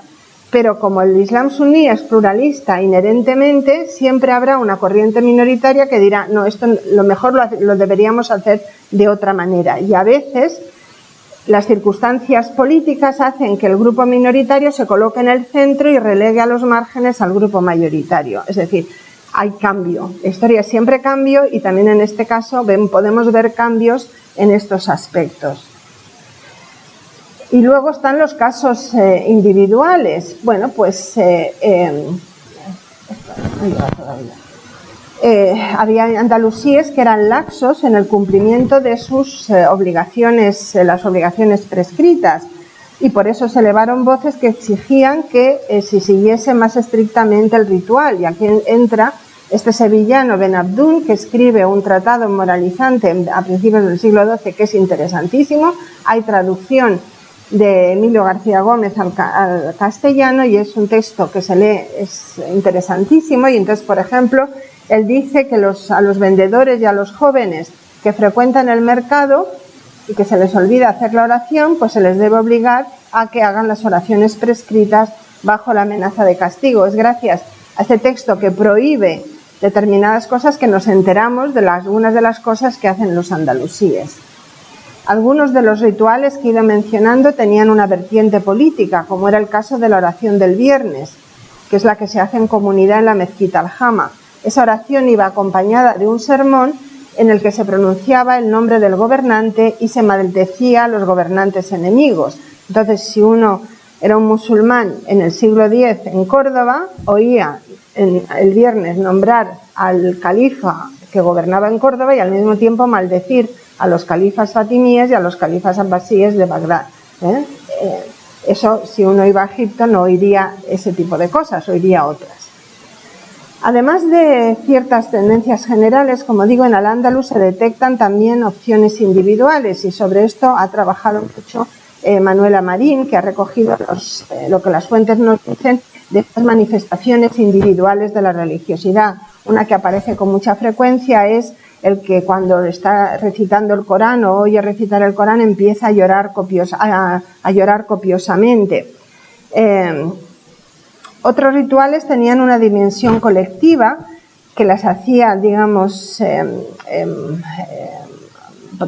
pero como el Islam suní es pluralista inherentemente, siempre habrá una corriente minoritaria que dirá: no, esto lo mejor lo deberíamos hacer de otra manera, y a veces las circunstancias políticas hacen que el grupo minoritario se coloque en el centro y relegue a los márgenes al grupo mayoritario. Es decir, hay cambio, la historia es siempre cambio, y también en este caso podemos ver cambios en estos aspectos. Y luego están los casos individuales. Bueno, pues había andalusíes que eran laxos en el cumplimiento de sus obligaciones, las obligaciones prescritas, y por eso se elevaron voces que exigían que se siguiese más estrictamente el ritual. Y aquí entra este sevillano Ben Abdún, que escribe un tratado moralizante a principios del siglo XII que es interesantísimo. Hay traducción de Emilio García Gómez al castellano y es un texto que se lee, es interesantísimo. Y entonces, por ejemplo, él dice que a los vendedores y a los jóvenes que frecuentan el mercado y que se les olvida hacer la oración, pues se les debe obligar a que hagan las oraciones prescritas bajo la amenaza de castigo. Es gracias a este texto que prohíbe determinadas cosas que nos enteramos de algunas de las cosas que hacen los andalusíes. Algunos de los rituales que he ido mencionando tenían una vertiente política, como era el caso de la oración del viernes, que es la que se hace en comunidad en la mezquita Al-Jama. Esa oración iba acompañada de un sermón en el que se pronunciaba el nombre del gobernante y se maldecía a los gobernantes enemigos. Entonces, si uno era un musulmán en el siglo X en Córdoba, oía el viernes nombrar al califa que gobernaba en Córdoba y al mismo tiempo maldecir a los califas fatimíes y a los califas abbasíes de Bagdad. Eso, si uno iba a Egipto, no oiría ese tipo de cosas, oiría otras. Además de ciertas tendencias generales, como digo, en Al-Ándalus se detectan también opciones individuales, y sobre esto ha trabajado mucho Manuela Marín, que ha recogido lo que las fuentes nos dicen de estas manifestaciones individuales de la religiosidad. Una que aparece con mucha frecuencia es el que cuando está recitando el Corán o oye recitar el Corán empieza a llorar copiosamente. Otros rituales tenían una dimensión colectiva que las hacía, digamos,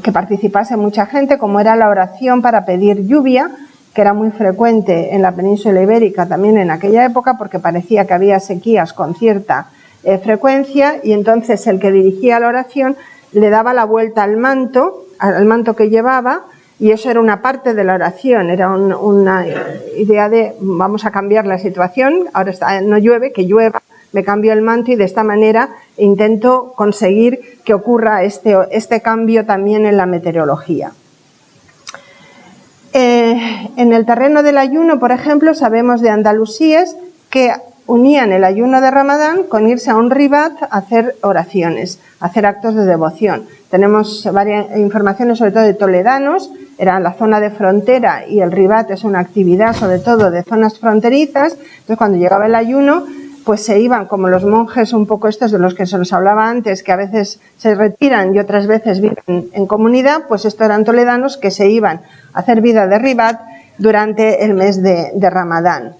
que participase mucha gente, como era la oración para pedir lluvia, que era muy frecuente en la península ibérica también en aquella época, porque parecía que había sequías con cierta frecuencia, y entonces el que dirigía la oración le daba la vuelta al manto que llevaba, y eso era una parte de la oración, era una idea de vamos a cambiar la situación, ahora no llueve, que llueva, me cambio el manto y de esta manera intento conseguir que ocurra este cambio también en la meteorología. En el terreno del ayuno, por ejemplo, sabemos de andalusíes que unían el ayuno de Ramadán con irse a un ribat a hacer oraciones, a hacer actos de devoción. Tenemos varias informaciones, sobre todo de toledanos, era la zona de frontera y el ribat es una actividad sobre todo de zonas fronterizas, entonces cuando llegaba el ayuno pues se iban, como los monjes un poco estos de los que se nos hablaba antes, que a veces se retiran y otras veces viven en comunidad, pues estos eran toledanos que se iban a hacer vida de ribat durante el mes de Ramadán.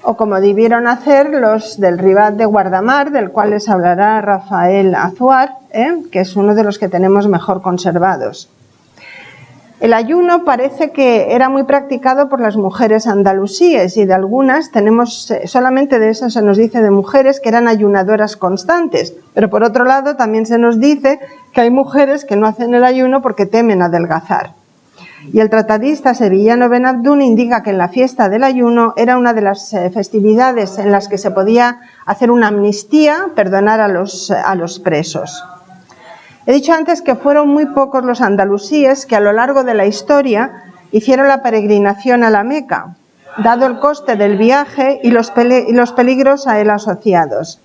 O como debieron hacer los del ribat de Guardamar, del cual les hablará Rafael Azuar, que es uno de los que tenemos mejor conservados. El ayuno parece que era muy practicado por las mujeres andalusíes y de algunas tenemos, solamente de esas se nos dice de mujeres que eran ayunadoras constantes, pero por otro lado también se nos dice que hay mujeres que no hacen el ayuno porque temen adelgazar. Y el tratadista sevillano Ben Abdún indica que en la fiesta del ayuno era una de las festividades en las que se podía hacer una amnistía, perdonar a los presos. He dicho antes que fueron muy pocos los andalusíes que a lo largo de la historia hicieron la peregrinación a la Meca, dado el coste del viaje y los peligros a él asociados.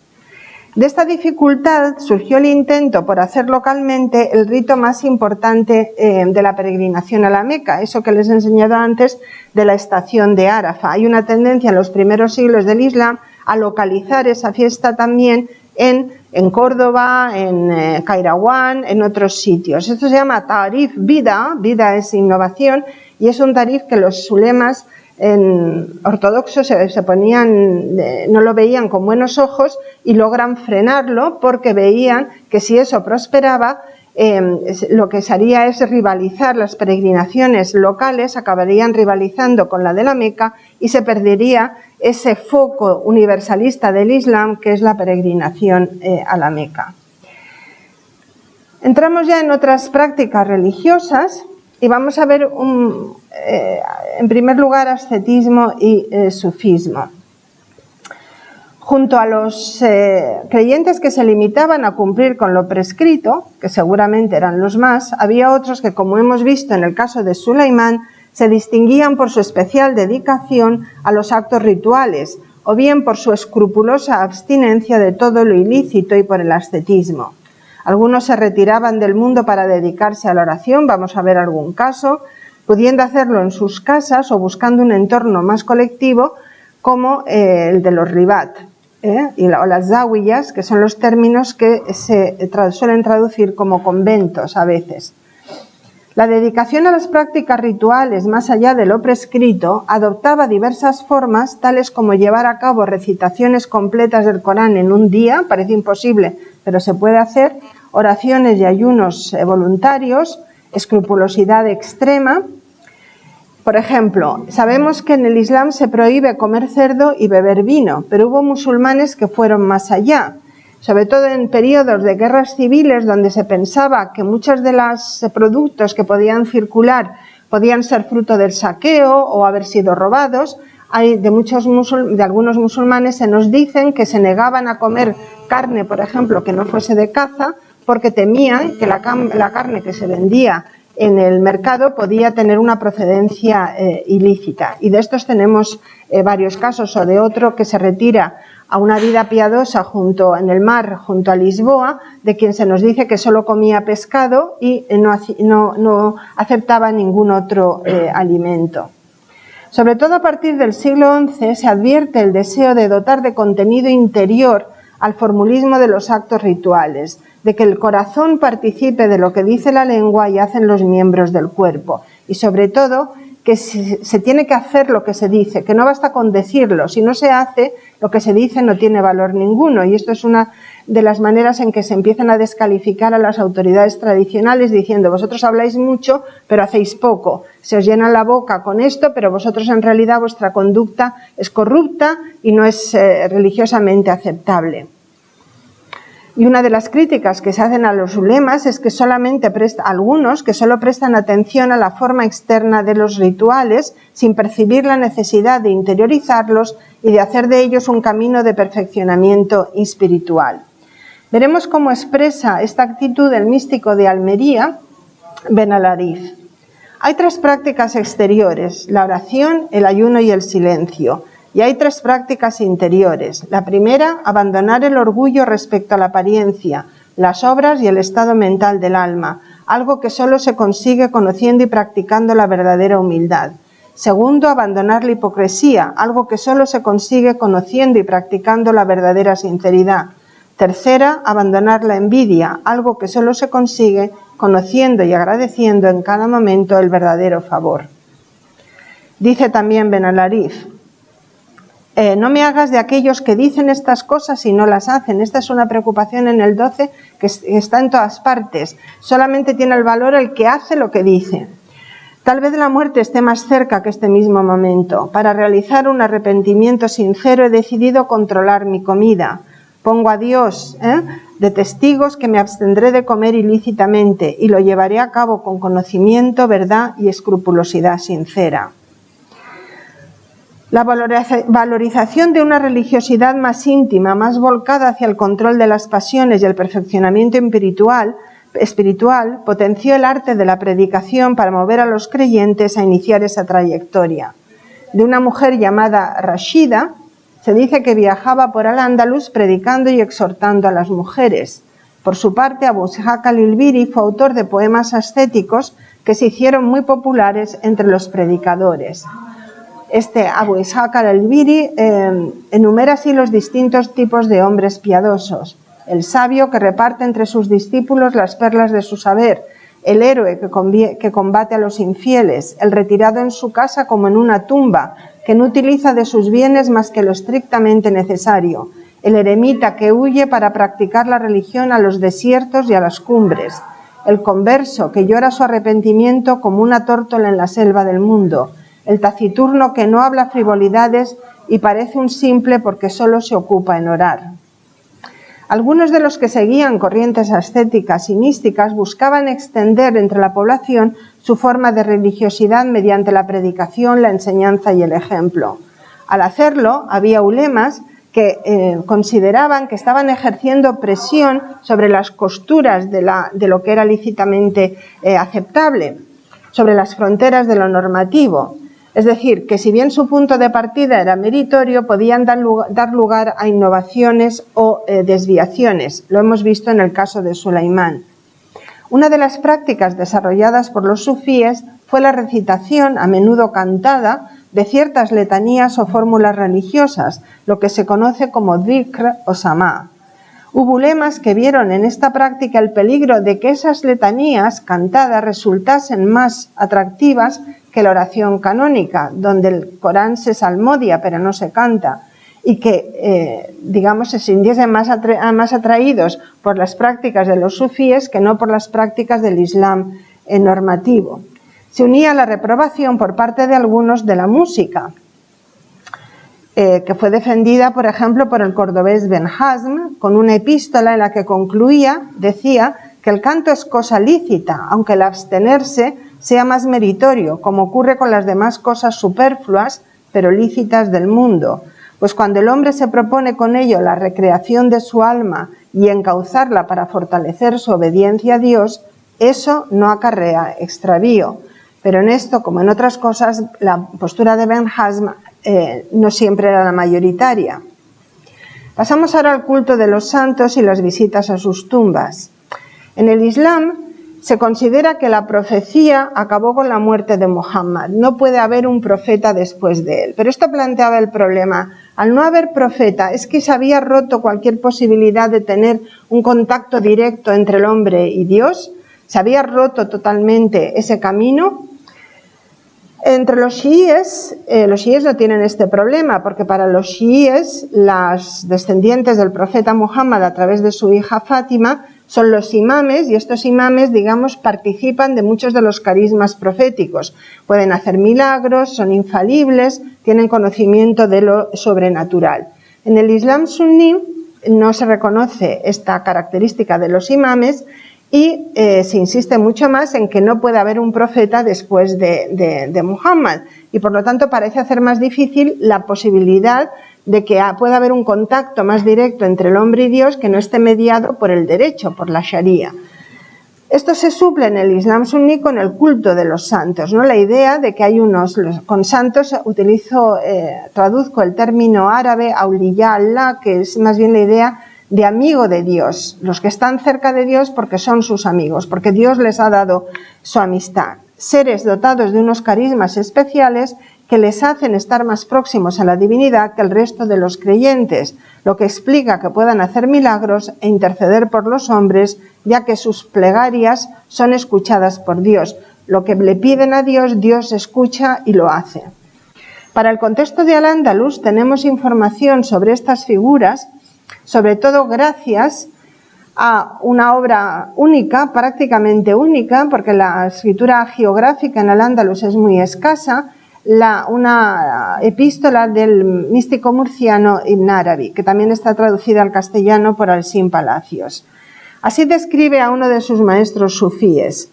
De esta dificultad surgió el intento por hacer localmente el rito más importante de la peregrinación a la Meca, eso que les he enseñado antes de la estación de Arafa. Hay una tendencia en los primeros siglos del Islam a localizar esa fiesta también en Córdoba, en Kairawan, en otros sitios. Esto se llama Tarif Bida, Bida es innovación, y es un tarif que los ulemas ortodoxos se ponían, no lo veían con buenos ojos y logran frenarlo porque veían que si eso prosperaba, lo que se haría es rivalizar, las peregrinaciones locales acabarían rivalizando con la de la Meca y se perdería ese foco universalista del Islam que es la peregrinación a la Meca. Entramos ya en otras prácticas religiosas y vamos a ver en primer lugar ascetismo y sufismo. Junto a los creyentes que se limitaban a cumplir con lo prescrito, que seguramente eran los más, había otros que, como hemos visto en el caso de Sulaimán, se distinguían por su especial dedicación a los actos rituales, o bien por su escrupulosa abstinencia de todo lo ilícito y por el ascetismo. Algunos se retiraban del mundo para dedicarse a la oración, vamos a ver algún caso, pudiendo hacerlo en sus casas o buscando un entorno más colectivo como el de los ribat, o las zawiyas, que son los términos que se suelen traducir como conventos a veces. La dedicación a las prácticas rituales más allá de lo prescrito adoptaba diversas formas, tales como llevar a cabo recitaciones completas del Corán en un día, parece imposible, pero se puede hacer, oraciones y ayunos voluntarios, escrupulosidad extrema. Por ejemplo, sabemos que en el Islam se prohíbe comer cerdo y beber vino, pero hubo musulmanes que fueron más allá, sobre todo en periodos de guerras civiles donde se pensaba que muchos de los productos que podían circular podían ser fruto del saqueo o haber sido robados. Hay de algunos musulmanes se nos dicen que se negaban a comer carne, por ejemplo, que no fuese de caza, porque temían que la carne que se vendía en el mercado podía tener una procedencia ilícita. Y de estos tenemos varios casos, o de otro que se retira a una vida piadosa en el mar, junto a Lisboa, de quien se nos dice que solo comía pescado y no aceptaba ningún otro alimento. Sobre todo a partir del siglo XI se advierte el deseo de dotar de contenido interior al formulismo de los actos rituales. de que el corazón participe de lo que dice la lengua y hacen los miembros del cuerpo. Y sobre todo, que se tiene que hacer lo que se dice, que no basta con decirlo. Si no se hace, lo que se dice no tiene valor ninguno. Y esto es una de las maneras en que se empiezan a descalificar a las autoridades tradicionales diciendo: vosotros habláis mucho, pero hacéis poco. Se os llena la boca con esto, pero vosotros en realidad vuestra conducta es corrupta y no es religiosamente aceptable. Y una de las críticas que se hacen a los ulemas es que algunos que solo prestan atención a la forma externa de los rituales sin percibir la necesidad de interiorizarlos y de hacer de ellos un camino de perfeccionamiento espiritual. Veremos cómo expresa esta actitud el místico de Almería, Ben Al-Arif. Hay 3 prácticas exteriores: la oración, el ayuno y el silencio. Y hay 3 prácticas interiores. La primera, abandonar el orgullo respecto a la apariencia, las obras y el estado mental del alma, algo que solo se consigue conociendo y practicando la verdadera humildad. Segundo, abandonar la hipocresía, algo que solo se consigue conociendo y practicando la verdadera sinceridad. Tercera, abandonar la envidia, algo que solo se consigue conociendo y agradeciendo en cada momento el verdadero favor. Dice también Ben Al-Arif: no me hagas de aquellos que dicen estas cosas y no las hacen. Esta es una preocupación en el 12 que está en todas partes. Solamente tiene el valor el que hace lo que dice. Tal vez la muerte esté más cerca que este mismo momento. Para realizar un arrepentimiento sincero he decidido controlar mi comida. Pongo a Dios de testigos que me abstendré de comer ilícitamente y lo llevaré a cabo con conocimiento, verdad y escrupulosidad sincera. La valorización de una religiosidad más íntima, más volcada hacia el control de las pasiones y el perfeccionamiento espiritual, potenció el arte de la predicación para mover a los creyentes a iniciar esa trayectoria. De una mujer llamada Rashida, se dice que viajaba por Al-Ándalus predicando y exhortando a las mujeres. Por su parte, Abu Ishaq al-Ilbiri fue autor de poemas ascéticos que se hicieron muy populares entre los predicadores. Este Abu Ishaq al-Ilbiri enumera así los distintos tipos de hombres piadosos: el sabio que reparte entre sus discípulos las perlas de su saber, el héroe que combate a los infieles, el retirado en su casa como en una tumba, que no utiliza de sus bienes más que lo estrictamente necesario, el eremita que huye para practicar la religión a los desiertos y a las cumbres, el converso que llora su arrepentimiento como una tórtola en la selva del mundo, el taciturno que no habla frivolidades y parece un simple porque solo se ocupa en orar. Algunos de los que seguían corrientes ascéticas y místicas buscaban extender entre la población su forma de religiosidad mediante la predicación, la enseñanza y el ejemplo. Al hacerlo, había ulemas que consideraban que estaban ejerciendo presión sobre las costuras de lo que era lícitamente aceptable, sobre las fronteras de lo normativo. Es decir, que si bien su punto de partida era meritorio, podían dar lugar a innovaciones o desviaciones. Lo hemos visto en el caso de Sulaimán. Una de las prácticas desarrolladas por los sufíes fue la recitación, a menudo cantada, de ciertas letanías o fórmulas religiosas, lo que se conoce como dhikr o samá. Hubo ulemas que vieron en esta práctica el peligro de que esas letanías cantadas resultasen más atractivas que la oración canónica, donde el Corán se salmodia pero no se canta, y que, se sintiesen más atraídos por las prácticas de los sufíes que no por las prácticas del Islam normativo. Se unía la reprobación por parte de algunos de la música, que fue defendida, por ejemplo, por el cordobés Ben Hazm, con una epístola en la que decía que el canto es cosa lícita, aunque el abstenerse sea más meritorio, como ocurre con las demás cosas superfluas, pero lícitas del mundo. Pues cuando el hombre se propone con ello la recreación de su alma y encauzarla para fortalecer su obediencia a Dios, eso no acarrea extravío. Pero en esto, como en otras cosas, la postura de Ben Hazm no siempre era la mayoritaria. Pasamos ahora al culto de los santos y las visitas a sus tumbas. En el Islam se considera que la profecía acabó con la muerte de Muhammad. No puede haber un profeta después de él. Pero esto planteaba el problema Al no haber profeta, es que se había roto cualquier posibilidad de tener un contacto directo entre el hombre y Dios, se había roto totalmente ese camino. Entre los chiíes no tienen este problema, porque para los chiíes, las descendientes del profeta Muhammad a través de su hija Fátima son los imames, y estos imames, digamos, participan de muchos de los carismas proféticos. Pueden hacer milagros, son infalibles, tienen conocimiento de lo sobrenatural. En el Islam suní no se reconoce esta característica de los imames y se insiste mucho más en que no puede haber un profeta después de Muhammad, y por lo tanto parece hacer más difícil la posibilidad de que pueda haber un contacto más directo entre el hombre y Dios que no esté mediado por el derecho, por la Sharia. Esto se suple en el Islam suní con el culto de los santos, ¿no? La idea de que hay con santos, traduzco el término árabe, auliya Allah, que es más bien la idea de amigo de Dios, los que están cerca de Dios porque son sus amigos, porque Dios les ha dado su amistad. Seres dotados de unos carismas especiales que les hacen estar más próximos a la divinidad que el resto de los creyentes, lo que explica que puedan hacer milagros e interceder por los hombres, ya que sus plegarias son escuchadas por Dios. Lo que le piden a Dios, Dios escucha y lo hace. Para el contexto de Al-Ándalus tenemos información sobre estas figuras, sobre todo gracias a una obra única, prácticamente única, porque la escritura geográfica en Al-Ándalus es muy escasa, una epístola del místico murciano Ibn Arabi, que también está traducida al castellano por Alsín Palacios. Así describe a uno de sus maestros sufíes.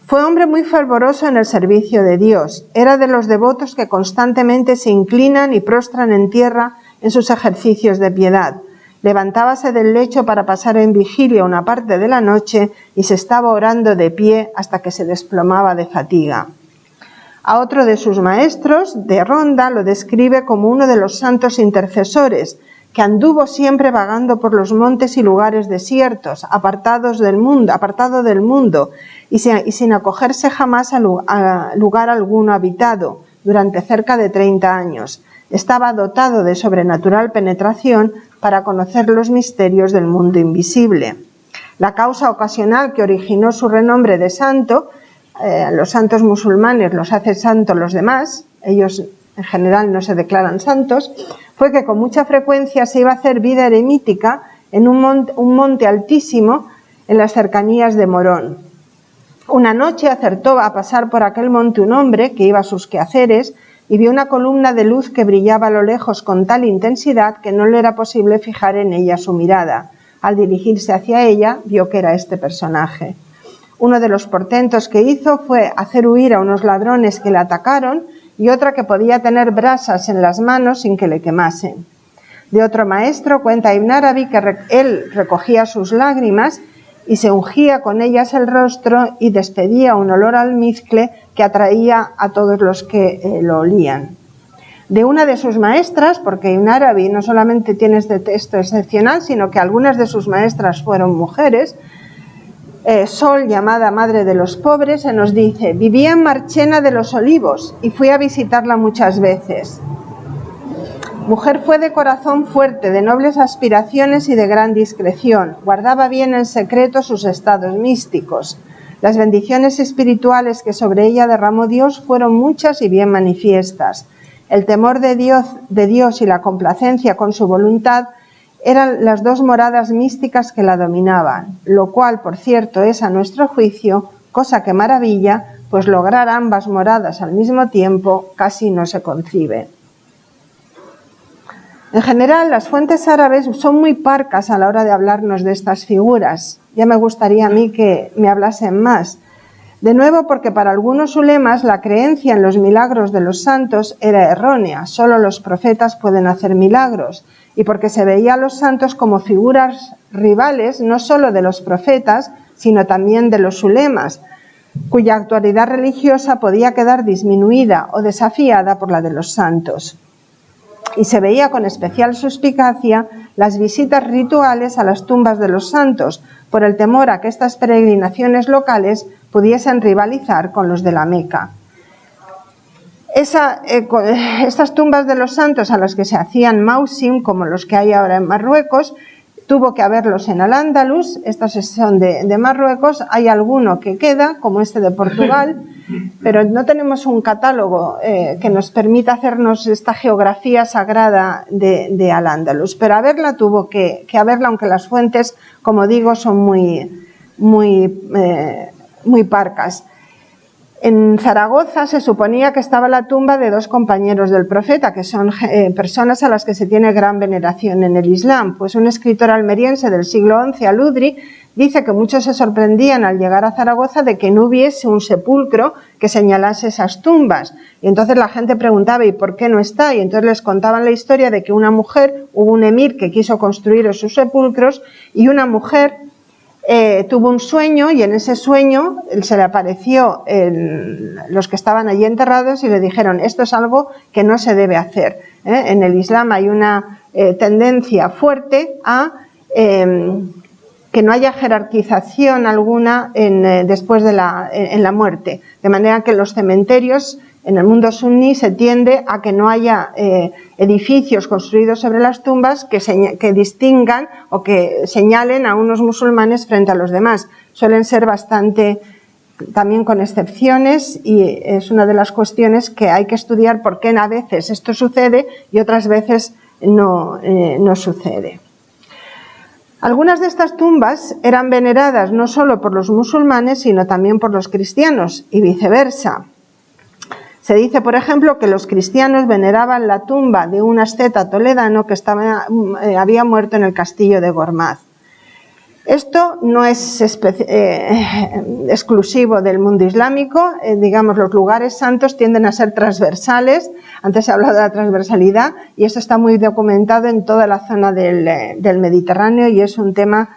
Fue hombre muy fervoroso en el servicio de Dios. Era de los devotos que constantemente se inclinan y prostran en tierra en sus ejercicios de piedad. Levantábase del lecho para pasar en vigilia una parte de la noche y se estaba orando de pie hasta que se desplomaba de fatiga. A otro de sus maestros, de Ronda, lo describe como uno de los santos intercesores, que anduvo siempre vagando por los montes y lugares desiertos, apartado del mundo, y sin acogerse jamás a lugar alguno habitado, durante cerca de 30 años. Estaba dotado de sobrenatural penetración para conocer los misterios del mundo invisible. La causa ocasional que originó su renombre de santo, los santos musulmanes los hace santos los demás, ellos en general no se declaran santos, fue que con mucha frecuencia se iba a hacer vida eremítica en un monte altísimo en las cercanías de Morón. Una noche acertó a pasar por aquel monte un hombre que iba a sus quehaceres y vio una columna de luz que brillaba a lo lejos con tal intensidad que no le era posible fijar en ella su mirada. Al dirigirse hacia ella, vio que era este personaje. Uno de los portentos que hizo fue hacer huir a unos ladrones que le atacaron y otra que podía tener brasas en las manos sin que le quemasen. De otro maestro cuenta Ibn Arabi que él recogía sus lágrimas y se ungía con ellas el rostro y despedía un olor a almizcle que atraía a todos los que lo olían. De una de sus maestras, porque Ibn Arabi no solamente tiene este texto excepcional, sino que algunas de sus maestras fueron mujeres, Sol, llamada Madre de los Pobres, se nos dice: vivía en Marchena de los Olivos y fui a visitarla muchas veces. Mujer fue de corazón fuerte, de nobles aspiraciones y de gran discreción. Guardaba bien en secreto sus estados místicos. Las bendiciones espirituales que sobre ella derramó Dios fueron muchas y bien manifiestas. El temor de Dios y la complacencia con su voluntad eran las dos moradas místicas que la dominaban, lo cual, por cierto, es a nuestro juicio cosa que maravilla, pues lograr ambas moradas al mismo tiempo casi no se concibe. En general, las fuentes árabes son muy parcas a la hora de hablarnos de estas figuras. Ya me gustaría a mí que me hablasen más. De nuevo, porque para algunos ulemas la creencia en los milagros de los santos era errónea. Solo los profetas pueden hacer milagros. Y porque se veía a los santos como figuras rivales, no solo de los profetas, sino también de los ulemas, cuya actualidad religiosa podía quedar disminuida o desafiada por la de los santos. Y se veía con especial suspicacia las visitas rituales a las tumbas de los santos, por el temor a que estas peregrinaciones locales pudiesen rivalizar con los de la Meca. Estas tumbas de los santos a las que se hacían mausim, como los que hay ahora en Marruecos, tuvo que haberlos en Al-Ándalus. Estos son de Marruecos. Hay alguno que queda, como este de Portugal, pero no tenemos un catálogo que nos permita hacernos esta geografía sagrada de Al-Ándalus. Pero haberla tuvo que haberla, aunque las fuentes, como digo, son muy parcas. En Zaragoza se suponía que estaba la tumba de dos compañeros del profeta, que son personas a las que se tiene gran veneración en el Islam. Pues un escritor almeriense del siglo XI, Al-Udri, dice que muchos se sorprendían al llegar a Zaragoza de que no hubiese un sepulcro que señalase esas tumbas. Y entonces la gente preguntaba, ¿y por qué no está? Y entonces les contaban la historia de que hubo un emir que quiso construir sus sepulcros, y una mujer tuvo un sueño, y en ese sueño se le apareció los que estaban allí enterrados y le dijeron: esto es algo que no se debe hacer. En el Islam hay una tendencia fuerte a que no haya jerarquización alguna después de en la muerte, de manera que los cementerios en el mundo suní se tiende a que no haya edificios construidos sobre las tumbas que distingan o que señalen a unos musulmanes frente a los demás. Suelen ser bastante, también con excepciones, y es una de las cuestiones que hay que estudiar, por qué a veces esto sucede y otras veces no sucede. Algunas de estas tumbas eran veneradas no solo por los musulmanes, sino también por los cristianos y viceversa. Se dice, por ejemplo, que los cristianos veneraban la tumba de un asceta toledano que había muerto en el castillo de Gormaz. Esto no es exclusivo del mundo islámico. Digamos, los lugares santos tienden a ser transversales. Antes se ha hablado de la transversalidad, y esto está muy documentado en toda la zona del Mediterráneo, y es un tema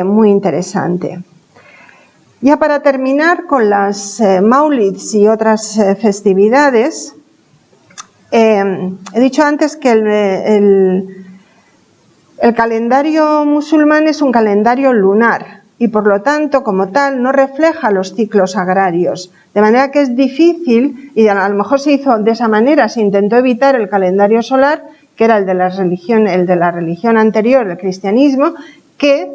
muy interesante. Ya para terminar con las maulids y otras festividades, he dicho antes que el calendario musulmán es un calendario lunar y por lo tanto, como tal, no refleja los ciclos agrarios, de manera que es difícil, y a lo mejor se hizo de esa manera, se intentó evitar el calendario solar, que era el de la religión anterior, el cristianismo, que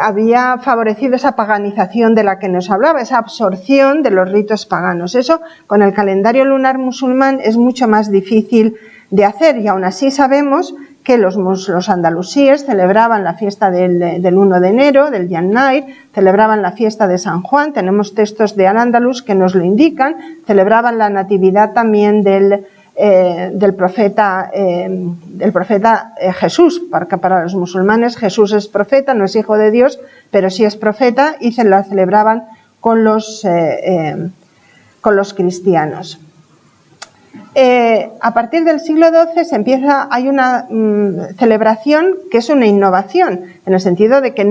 había favorecido esa paganización de la que nos hablaba, esa absorción de los ritos paganos. Eso con el calendario lunar musulmán es mucho más difícil de hacer, y aún así sabemos que los andalusíes celebraban la fiesta del 1 de enero, del Yannair, celebraban la fiesta de San Juan, tenemos textos de Al-Ándalus que nos lo indican, celebraban la natividad también del profeta Jesús, porque para los musulmanes Jesús es profeta, no es hijo de Dios, pero sí es profeta, y se la celebraban con los cristianos. A partir del siglo XII hay una celebración que es una innovación, en el sentido de que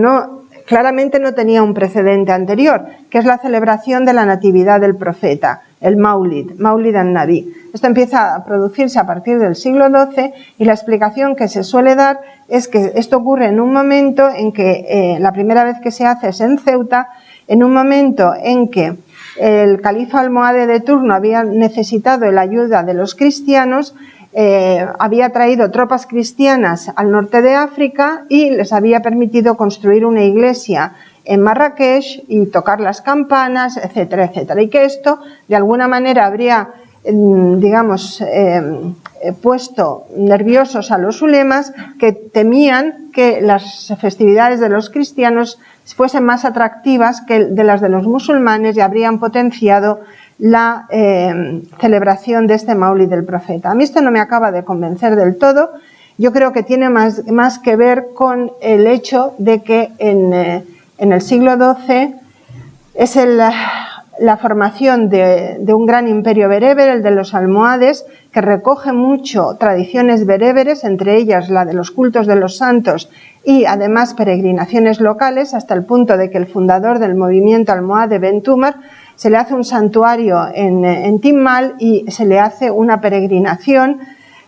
claramente no tenía un precedente anterior, que es la celebración de la natividad del profeta, el Maulid an-Nabi. Esto empieza a producirse a partir del siglo XII, y la explicación que se suele dar es que esto ocurre en un momento en que la primera vez que se hace es en Ceuta, en un momento en que el califa almohade de turno había necesitado la ayuda de los cristianos, había traído tropas cristianas al norte de África y les había permitido construir una iglesia en Marrakech y tocar las campanas, etcétera, etcétera, y que esto de alguna manera habría, puesto nerviosos a los ulemas, que temían que las festividades de los cristianos fuesen más atractivas que de las de los musulmanes, y habrían potenciado la celebración de este Maulid del profeta. A mí esto no me acaba de convencer del todo. Yo creo que tiene más que ver con el hecho de que en el siglo XII es la formación de un gran imperio bereber, el de los almohades, que recoge mucho tradiciones bereberes, entre ellas la de los cultos de los santos y además peregrinaciones locales, hasta el punto de que el fundador del movimiento almohade, Ben Tumar, se le hace un santuario en Timmal y se le hace una peregrinación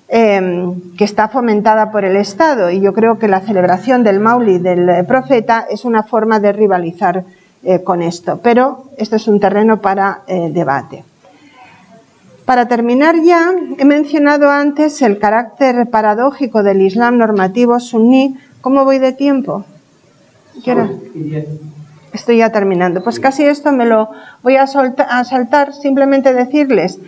que está fomentada por el Estado, y yo creo que la celebración del Maulid del profeta es una forma de rivalizar con esto, pero esto es un terreno para debate. Para terminar ya, he mencionado antes el carácter paradójico del Islam normativo suní. ¿Cómo voy de tiempo? ¿Qué hora? Estoy ya terminando. Pues casi esto me lo voy a saltar, simplemente decirles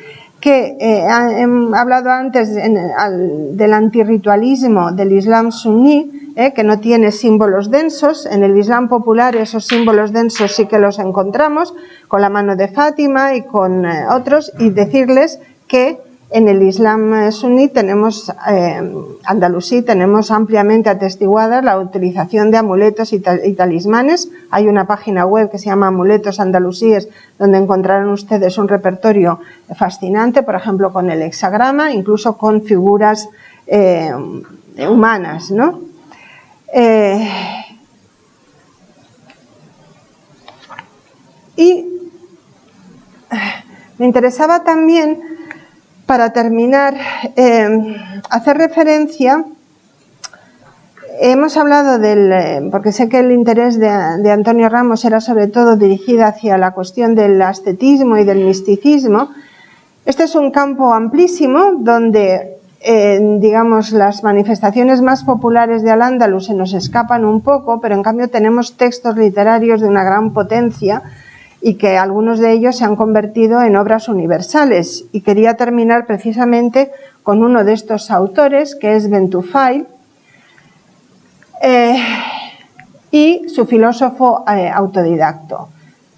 que he hablado antes del antirritualismo del Islam suní, que no tiene símbolos densos. En el Islam popular esos símbolos densos sí que los encontramos, con la mano de Fátima y con otros, y decirles que en el Islam suní tenemos, andalusí, tenemos ampliamente atestiguada la utilización de amuletos y talismanes. Hay una página web que se llama Amuletos Andalusíes, donde encontrarán ustedes un repertorio fascinante, por ejemplo, con el hexagrama, incluso con figuras humanas, ¿no? Y me interesaba también, para terminar, hacer referencia, hemos hablado porque sé que el interés de Antonio Ramos era sobre todo dirigido hacia la cuestión del ascetismo y del misticismo. Este es un campo amplísimo donde, digamos, las manifestaciones más populares de Al-Ándalus se nos escapan un poco, pero en cambio tenemos textos literarios de una gran potencia y que algunos de ellos se han convertido en obras universales. Y quería terminar precisamente con uno de estos autores, que es Ben Tufail, y su filósofo autodidacto.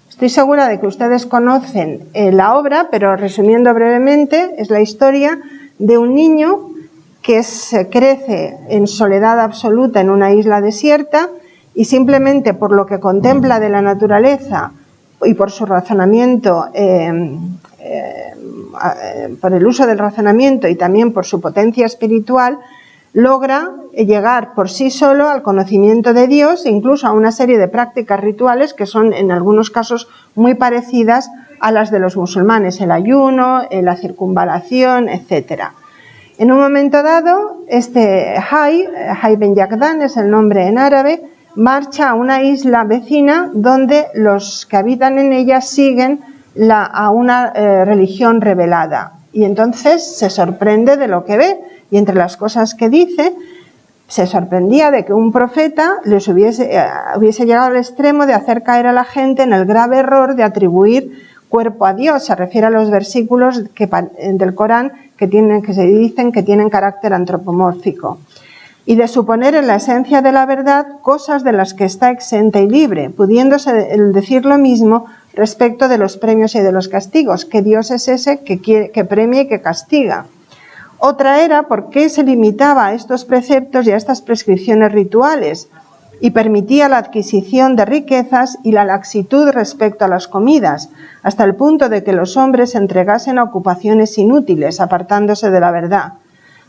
Estoy segura de que ustedes conocen la obra, pero resumiendo brevemente, es la historia de un niño que crece en soledad absoluta en una isla desierta, y simplemente por lo que contempla de la naturaleza y por su razonamiento, por el uso del razonamiento y también por su potencia espiritual, logra llegar por sí solo al conocimiento de Dios e incluso a una serie de prácticas rituales que son en algunos casos muy parecidas a las de los musulmanes, el ayuno, la circunvalación, etc. En un momento dado, este Hay Ben Yaqdan es el nombre en árabe, marcha a una isla vecina donde los que habitan en ella siguen a una religión revelada, y entonces se sorprende de lo que ve, y entre las cosas que dice, se sorprendía de que un profeta les hubiese llegado al extremo de hacer caer a la gente en el grave error de atribuir cuerpo a Dios. Se refiere a los versículos del Corán que se dicen que tienen carácter antropomórfico, y de suponer en la esencia de la verdad cosas de las que está exenta y libre, pudiéndose decir lo mismo respecto de los premios y de los castigos, que Dios es ese que premia y que castiga. Otra era por qué se limitaba a estos preceptos y a estas prescripciones rituales y permitía la adquisición de riquezas y la laxitud respecto a las comidas, hasta el punto de que los hombres se entregasen a ocupaciones inútiles, apartándose de la verdad.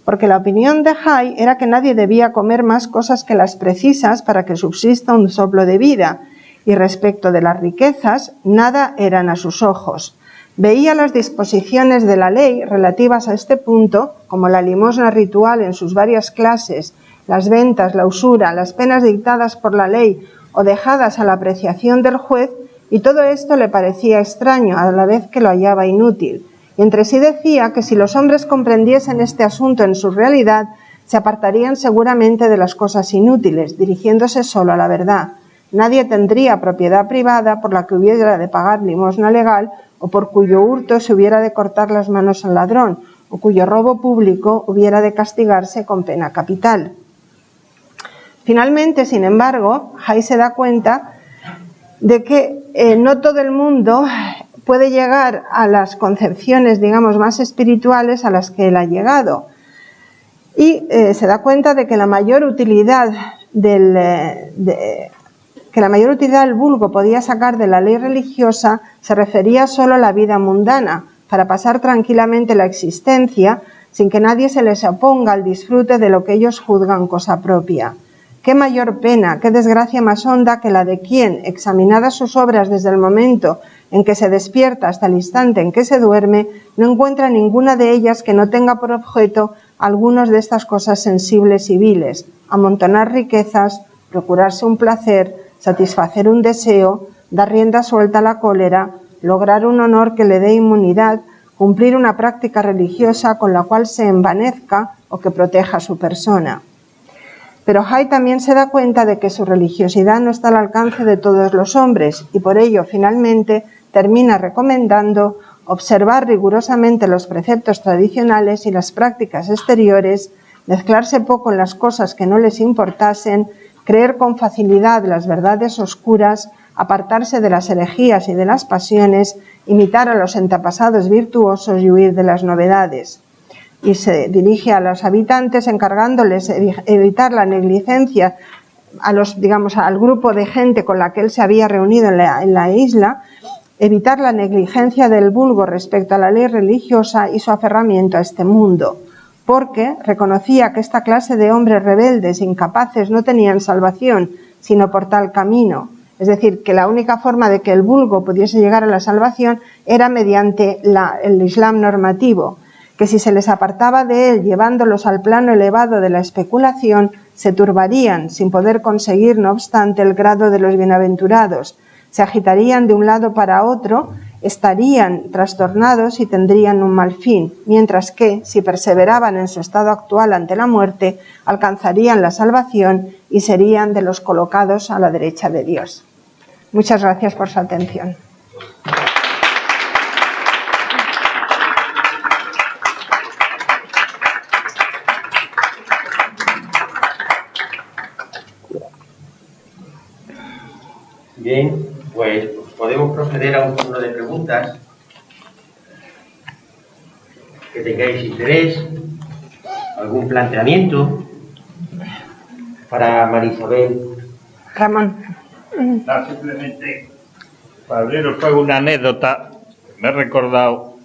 Porque la opinión de Hay era que nadie debía comer más cosas que las precisas para que subsista un soplo de vida, y respecto de las riquezas, nada eran a sus ojos. Veía las disposiciones de la ley relativas a este punto, como la limosna ritual en sus varias clases, las ventas, la usura, las penas dictadas por la ley o dejadas a la apreciación del juez, y todo esto le parecía extraño, a la vez que lo hallaba inútil. Y entre sí decía que si los hombres comprendiesen este asunto en su realidad, se apartarían seguramente de las cosas inútiles, dirigiéndose solo a la verdad. Nadie tendría propiedad privada por la que hubiera de pagar limosna legal, o por cuyo hurto se hubiera de cortar las manos al ladrón, o cuyo robo público hubiera de castigarse con pena capital. Finalmente, sin embargo, Hay se da cuenta de que no todo el mundo puede llegar a las concepciones, digamos, más espirituales a las que él ha llegado. Y se da cuenta de que la mayor utilidad del vulgo podía sacar de la ley religiosa se refería solo a la vida mundana, para pasar tranquilamente la existencia sin que nadie se les oponga al disfrute de lo que ellos juzgan cosa propia. Qué mayor pena, qué desgracia más honda que la de quien, examinadas sus obras desde el momento en que se despierta hasta el instante en que se duerme, no encuentra ninguna de ellas que no tenga por objeto algunas de estas cosas sensibles y viles: amontonar riquezas, procurarse un placer, satisfacer un deseo, dar rienda suelta a la cólera, lograr un honor que le dé inmunidad, cumplir una práctica religiosa con la cual se envanezca o que proteja su persona. Pero Hay también se da cuenta de que su religiosidad no está al alcance de todos los hombres y por ello finalmente termina recomendando observar rigurosamente los preceptos tradicionales y las prácticas exteriores, mezclarse poco en las cosas que no les importasen, creer con facilidad las verdades oscuras, apartarse de las herejías y de las pasiones, imitar a los antepasados virtuosos y huir de las novedades. Y se dirige a los habitantes encargándoles evitar la negligencia al grupo de gente con la que él se había reunido en la isla, evitar la negligencia del vulgo respecto a la ley religiosa y su aferramiento a este mundo, porque reconocía que esta clase de hombres rebeldes e incapaces no tenían salvación sino por tal camino. Es decir, que la única forma de que el vulgo pudiese llegar a la salvación era mediante el Islam normativo, que si se les apartaba de él llevándolos al plano elevado de la especulación, se turbarían sin poder conseguir, no obstante, el grado de los bienaventurados, se agitarían de un lado para otro, estarían trastornados y tendrían un mal fin, mientras que, si perseveraban en su estado actual ante la muerte, alcanzarían la salvación y serían de los colocados a la derecha de Dios. Muchas gracias por su atención. Bien, pues podemos proceder a un turno de preguntas que tengáis interés, algún planteamiento para Marisabel. Ramón. Simplemente para abriros fue una anécdota. Me he recordado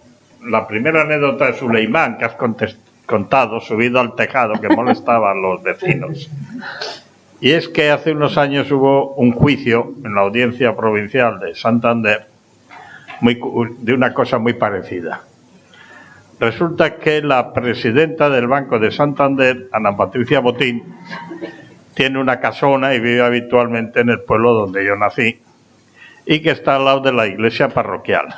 la primera anécdota de Suleimán que has contado, subido al tejado, que molestaba a los vecinos. Y es que hace unos años hubo un juicio en la Audiencia Provincial de Santander de una cosa muy parecida. Resulta que la presidenta del Banco de Santander, Ana Patricia Botín, tiene una casona y vive habitualmente en el pueblo donde yo nací y que está al lado de la iglesia parroquial,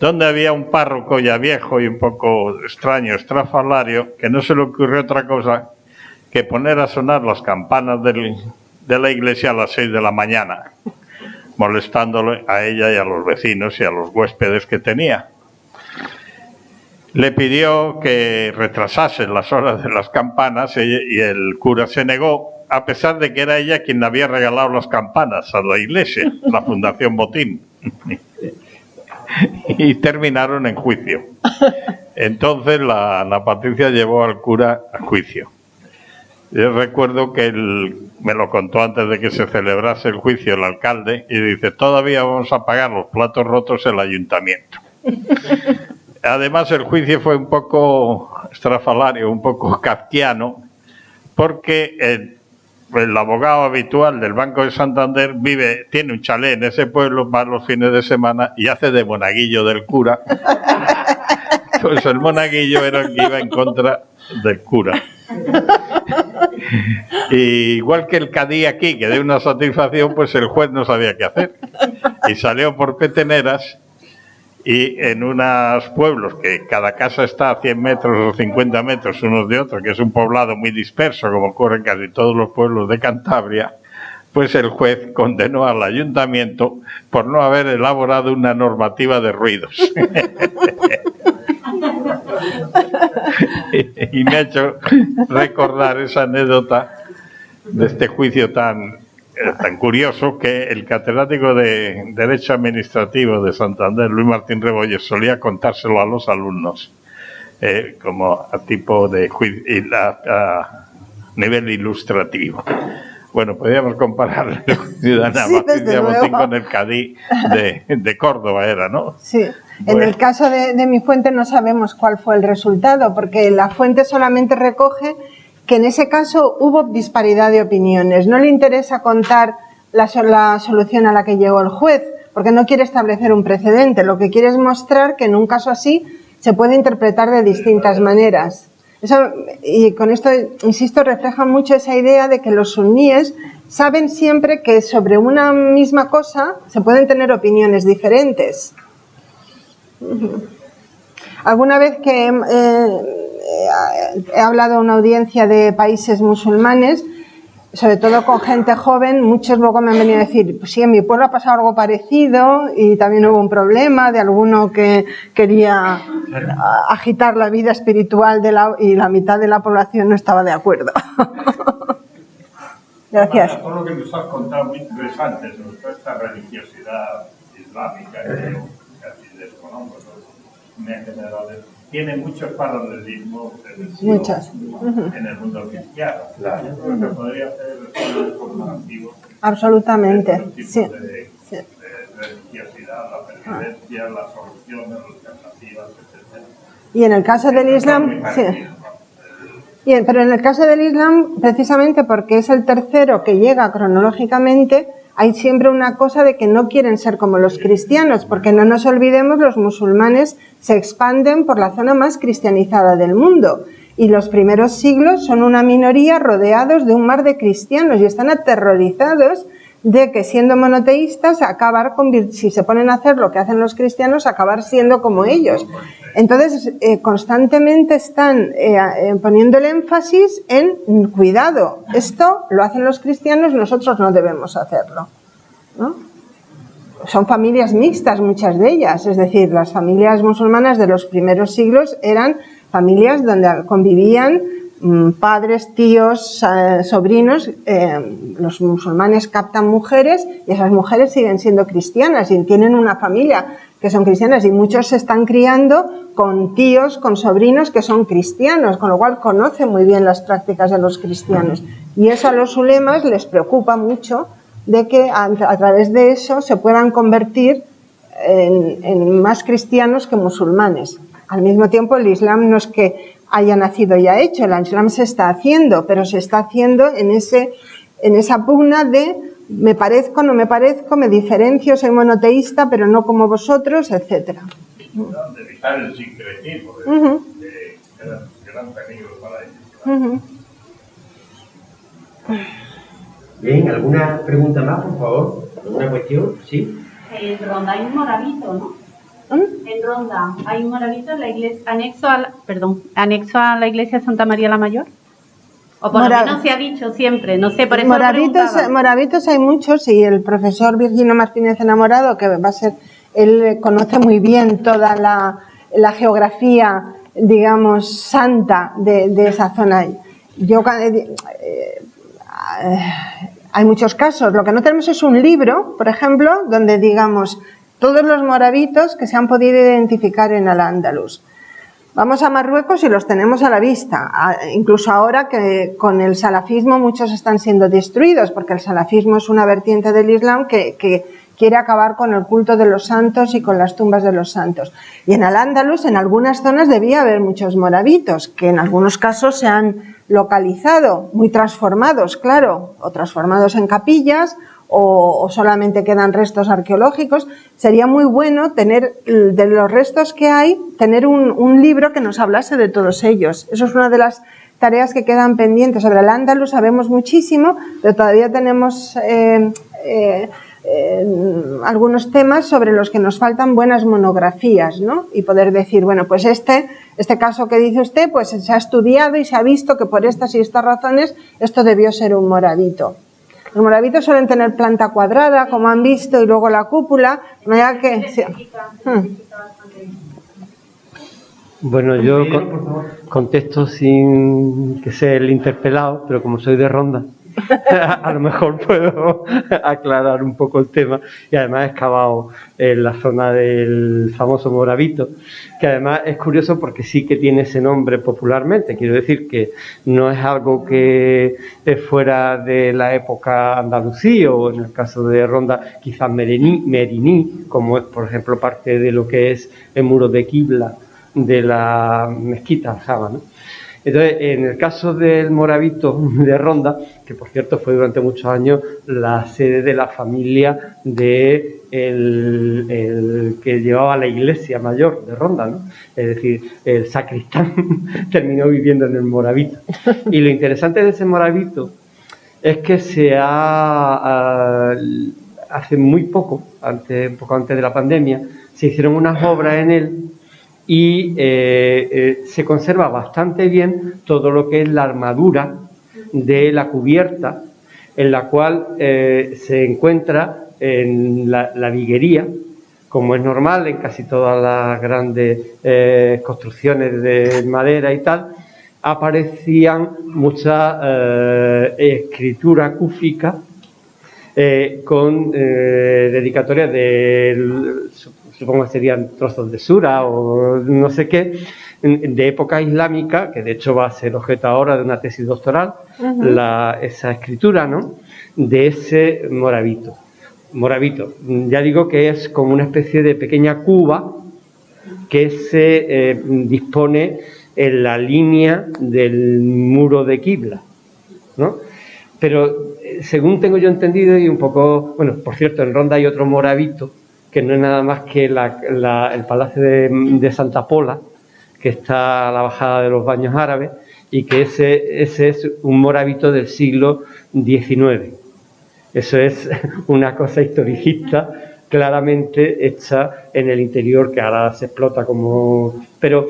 donde había un párroco ya viejo y un poco extraño, estrafalario, que no se le ocurrió otra cosa que poner a sonar las campanas de la iglesia a las 6 de la mañana, molestándole a ella y a los vecinos y a los huéspedes que tenía. Le pidió que retrasasen las horas de las campanas y el cura se negó, a pesar de que era ella quien le había regalado las campanas a la iglesia, la Fundación Botín. Y terminaron en juicio. Entonces la Ana Patricia llevó al cura a juicio. Yo recuerdo que me lo contó antes de que se celebrase el juicio el alcalde y dice: todavía vamos a pagar los platos rotos el ayuntamiento. Además el juicio fue un poco estrafalario, un poco kafkiano, porque el abogado habitual del Banco de Santander tiene un chalet en ese pueblo, va los fines de semana y hace de monaguillo del cura. Pues el monaguillo era el que iba en contra del cura. Y igual que el cadí aquí, que de una satisfacción, pues el juez no sabía qué hacer. Y salió por peteneras y en unos pueblos que cada casa está a 100 metros o 50 metros unos de otros, que es un poblado muy disperso, como ocurre en casi todos los pueblos de Cantabria, pues el juez condenó al ayuntamiento por no haber elaborado una normativa de ruidos. Y me ha hecho recordar esa anécdota de este juicio tan curioso, que el catedrático de Derecho Administrativo de Santander, Luis Martín Rebolles, solía contárselo a los alumnos como a tipo de a nivel ilustrativo. Bueno, podríamos comparar el juicio de Ana Patricia Botín con el cadí de Córdoba, era, ¿no? Sí. En el caso de mi fuente no sabemos cuál fue el resultado, porque la fuente solamente recoge que en ese caso hubo disparidad de opiniones. No le interesa contar la solución a la que llegó el juez, porque no quiere establecer un precedente. Lo que quiere es mostrar que en un caso así se puede interpretar de distintas maneras. Y con esto, insisto, refleja mucho esa idea de que los suníes saben siempre que sobre una misma cosa se pueden tener opiniones diferentes. Alguna vez que he hablado a una audiencia de países musulmanes, sobre todo con gente joven, muchos luego me han venido a decir, pues sí, en mi pueblo ha pasado algo parecido y también hubo un problema de alguno que quería agitar la vida espiritual y la mitad de la población no estaba de acuerdo. Gracias. Todo lo que nos has contado muy interesante sobre toda esta religiosidad islámica que yo casi desconozco, me ha generado, tiene muchos paralelismos en el mundo cristiano. Claro. Yo creo que podría hacer estudios comparativos. Absolutamente, sí. De religiosidad, la pervivencia, las soluciones, las alternativas, etc. Y en el caso del Islam, sí. Pero en el caso del Islam, precisamente porque es el tercero que llega cronológicamente, hay siempre una cosa de que no quieren ser como los cristianos, porque no nos olvidemos, los musulmanes se expanden por la zona más cristianizada del mundo y los primeros siglos son una minoría rodeados de un mar de cristianos y están aterrorizados de que siendo monoteístas si se ponen a hacer lo que hacen los cristianos, acabar siendo como ellos. Entonces, constantemente están poniendo el énfasis en cuidado. Esto lo hacen los cristianos, nosotros no debemos hacerlo, ¿no? Son familias mixtas, muchas de ellas. Es decir, las familias musulmanas de los primeros siglos eran familias donde convivían padres, tíos, sobrinos. Los musulmanes captan mujeres y esas mujeres siguen siendo cristianas y tienen una familia que son cristianas y muchos se están criando con tíos, con sobrinos que son cristianos, con lo cual conocen muy bien las prácticas de los cristianos. Y eso a los ulemas les preocupa mucho, de que a través de eso se puedan convertir en más cristianos que musulmanes. Al mismo tiempo, el Islam no es que haya nacido ya hecho, el Islam se está haciendo, pero se está haciendo en esa pugna de me parezco, no me parezco, me diferencio, soy monoteísta, pero no como vosotros, etcétera. De evitar el sincretismo, que era gran peligro para ellos. Bien, ¿alguna pregunta más, por favor? ¿Alguna cuestión? ¿Sí? En Ronda hay un moravito, ¿no? En Ronda hay un moravito en la iglesia, anexo a la iglesia de Santa María la Mayor. O por lo menos se ha dicho siempre, no sé, por eso moravitos hay muchos y el profesor Virginio Martínez Enamorado, que va a ser, él conoce muy bien toda la geografía, digamos, santa de esa zona. Hay muchos casos. Lo que no tenemos es un libro, por ejemplo, donde digamos todos los moravitos que se han podido identificar en Al-Ándalus. Vamos a Marruecos y los tenemos a la vista, incluso ahora que con el salafismo muchos están siendo destruidos, porque el salafismo es una vertiente del Islam que quiere acabar con el culto de los santos y con las tumbas de los santos. Y en Al-Ándalus, en algunas zonas debía haber muchos moravitos, que en algunos casos se han localizado, muy transformados, claro, o transformados en capillas, o solamente quedan restos arqueológicos. Sería muy bueno tener, de los restos que hay, tener un libro que nos hablase de todos ellos. Eso es una de las tareas que quedan pendientes. Sobre el Al-Ándalus sabemos muchísimo, pero todavía tenemos algunos temas sobre los que nos faltan buenas monografías, ¿no? Y poder decir, bueno, pues este caso que dice usted, pues se ha estudiado y se ha visto que por estas y estas razones esto debió ser un moravito. Los moravitos suelen tener planta cuadrada, como han visto, y luego la cúpula, de manera que... Sí. Bueno, yo contesto sin que sea el interpelado, pero como soy de Ronda, a lo mejor puedo aclarar un poco el tema. Y además he excavado en la zona del famoso moravito, que además es curioso porque sí que tiene ese nombre popularmente. Quiero decir que no es algo que fuera de la época andalusí, o en el caso de Ronda quizás meriní, como es por ejemplo parte de lo que es el muro de Qibla de la mezquita Aljaba, ¿no? Entonces, en el caso del moravito de Ronda, que por cierto fue durante muchos años la sede de la familia de el que llevaba la iglesia mayor de Ronda, ¿no? Es decir, el sacristán terminó viviendo en el moravito. Y lo interesante de ese moravito es que hace muy poco, un poco antes de la pandemia, se hicieron unas obras en él y se conserva bastante bien todo lo que es la armadura de la cubierta, en la cual se encuentra en la viguería, como es normal en casi todas las grandes construcciones de madera y tal. Aparecían muchas escrituras cúficas con dedicatorias de, supongo que serían trozos de sura o no sé qué, de época islámica, que de hecho va a ser objeto ahora de una tesis doctoral, esa escritura, ¿no?, de ese morabito. Ya digo que es como una especie de pequeña cuba que se dispone en la línea del muro de Qibla, ¿no? Pero según tengo yo entendido, y un poco, bueno, por cierto, en Ronda hay otro morabito, que no es nada más que el Palacio de Santa Pola, que está a la bajada de los Baños Árabes, y que ese es un morabito del siglo XIX. Eso es una cosa historicista claramente hecha en el interior, que ahora se explota como... Pero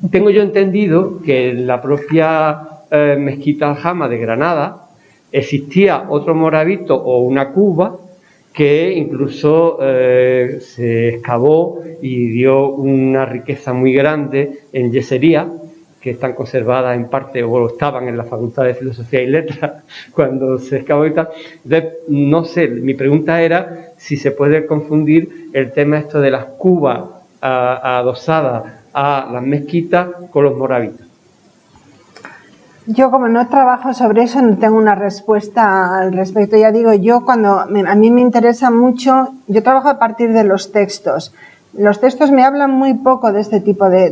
tengo yo entendido que en la propia Mezquita Aljama de Granada existía otro morabito o una cuba que incluso se excavó y dio una riqueza muy grande en yesería, que están conservadas en parte, o estaban en la Facultad de Filosofía y Letras cuando se excavó y tal. Entonces, no sé, mi pregunta era si se puede confundir el tema esto de las cubas adosadas a las mezquitas con los moravitos. Yo, como no trabajo sobre eso, no tengo una respuesta al respecto. Ya digo, yo cuando a mí me interesa mucho, yo trabajo a partir de los textos. Los textos me hablan muy poco de este tipo de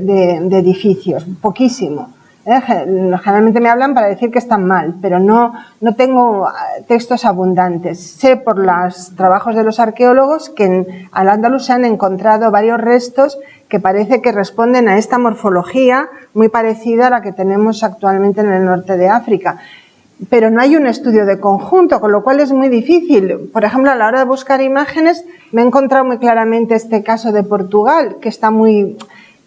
edificios, poquísimo. Generalmente me hablan para decir que están mal, pero no tengo textos abundantes. Sé por los trabajos de los arqueólogos que en Al-Ándalus se han encontrado varios restos que parece que responden a esta morfología muy parecida a la que tenemos actualmente en el norte de África. Pero no hay un estudio de conjunto, con lo cual es muy difícil. Por ejemplo, a la hora de buscar imágenes me he encontrado muy claramente este caso de Portugal, que está muy...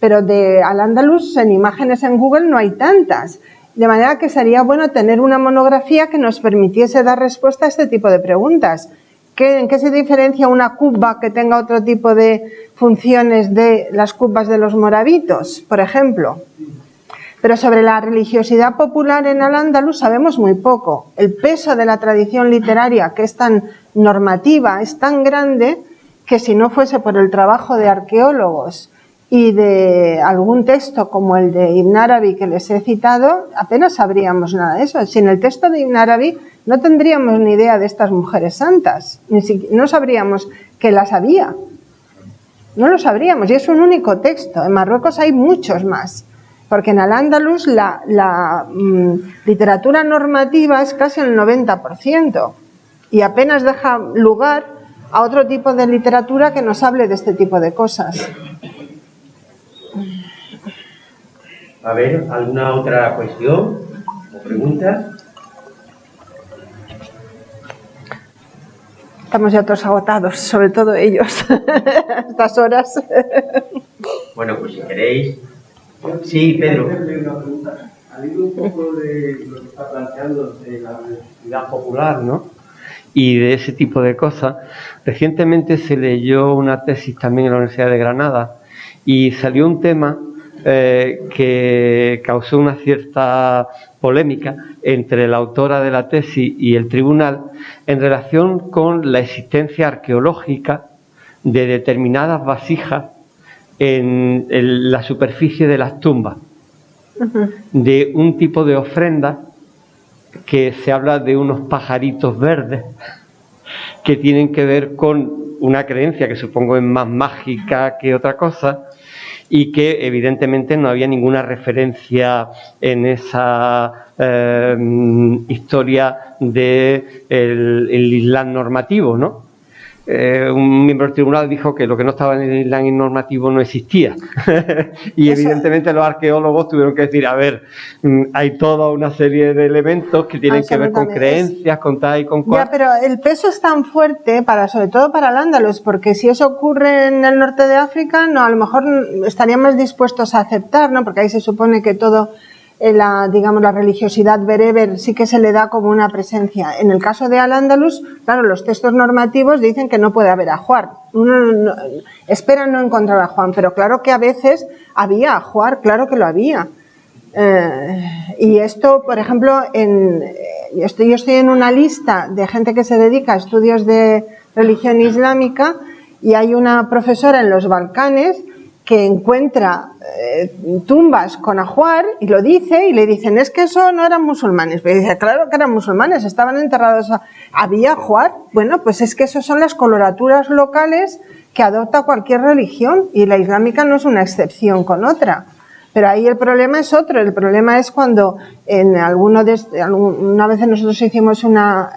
Pero de Al-Ándalus en imágenes en Google no hay tantas. De manera que sería bueno tener una monografía que nos permitiese dar respuesta a este tipo de preguntas. ¿En qué se diferencia una cuba que tenga otro tipo de funciones de las cubas de los moravitos, por ejemplo? Pero sobre la religiosidad popular en Al-Ándalus sabemos muy poco. El peso de la tradición literaria, que es tan normativa, es tan grande que si no fuese por el trabajo de arqueólogos y de algún texto como el de Ibn Arabi que les he citado, apenas sabríamos nada de eso. Sin el texto de Ibn Arabi no tendríamos ni idea de estas mujeres santas, no sabríamos que las había. No lo sabríamos, y es un único texto. En Marruecos hay muchos más. Porque en Al-Ándalus la literatura normativa es casi el 90% y apenas deja lugar a otro tipo de literatura que nos hable de este tipo de cosas. A ver, ¿alguna otra cuestión o pregunta? Estamos ya todos agotados, sobre todo ellos, a estas horas. Bueno, pues si queréis... Sí, Pedro. Al hilo un poco de lo que está planteando de la universidad popular, ¿no?, y de ese tipo de cosas, recientemente se leyó una tesis también en la Universidad de Granada y salió un tema que causó una cierta polémica entre la autora de la tesis y el tribunal en relación con la existencia arqueológica de determinadas vasijas en la superficie de las tumbas, de un tipo de ofrenda que se habla de unos pajaritos verdes que tienen que ver con una creencia que supongo es más mágica que otra cosa y que evidentemente no había ninguna referencia en esa historia del Islam normativo, ¿no? un miembro del tribunal dijo que lo que no estaba en el Islam normativo no existía. Y evidentemente los arqueólogos tuvieron que decir, a ver, hay toda una serie de elementos que tienen que ver con creencias, con tal y con cual. Ya, pero el peso es tan fuerte, sobre todo para el Al-Ándalus, porque si eso ocurre en el norte de África, no, a lo mejor estarían más dispuestos a aceptar, ¿no? Porque ahí se supone que todo, digamos, la religiosidad bereber sí que se le da como una presencia. En el caso de Al-Ándalus, claro, los textos normativos dicen que no puede haber ajuar. Uno espera no encontrar a Juan, pero claro que a veces había ajuar, claro que lo había. Y esto, por ejemplo, yo estoy en una lista de gente que se dedica a estudios de religión islámica y hay una profesora en los Balcanes que encuentra tumbas con ajuar y lo dice y le dicen, es que eso no eran musulmanes. Pero dice, claro que eran musulmanes, estaban enterrados. ¿Había ajuar? Bueno, pues es que eso son las coloraturas locales que adopta cualquier religión y la islámica no es una excepción con otra. Pero ahí el problema es otro, el problema es cuando una vez nosotros hicimos una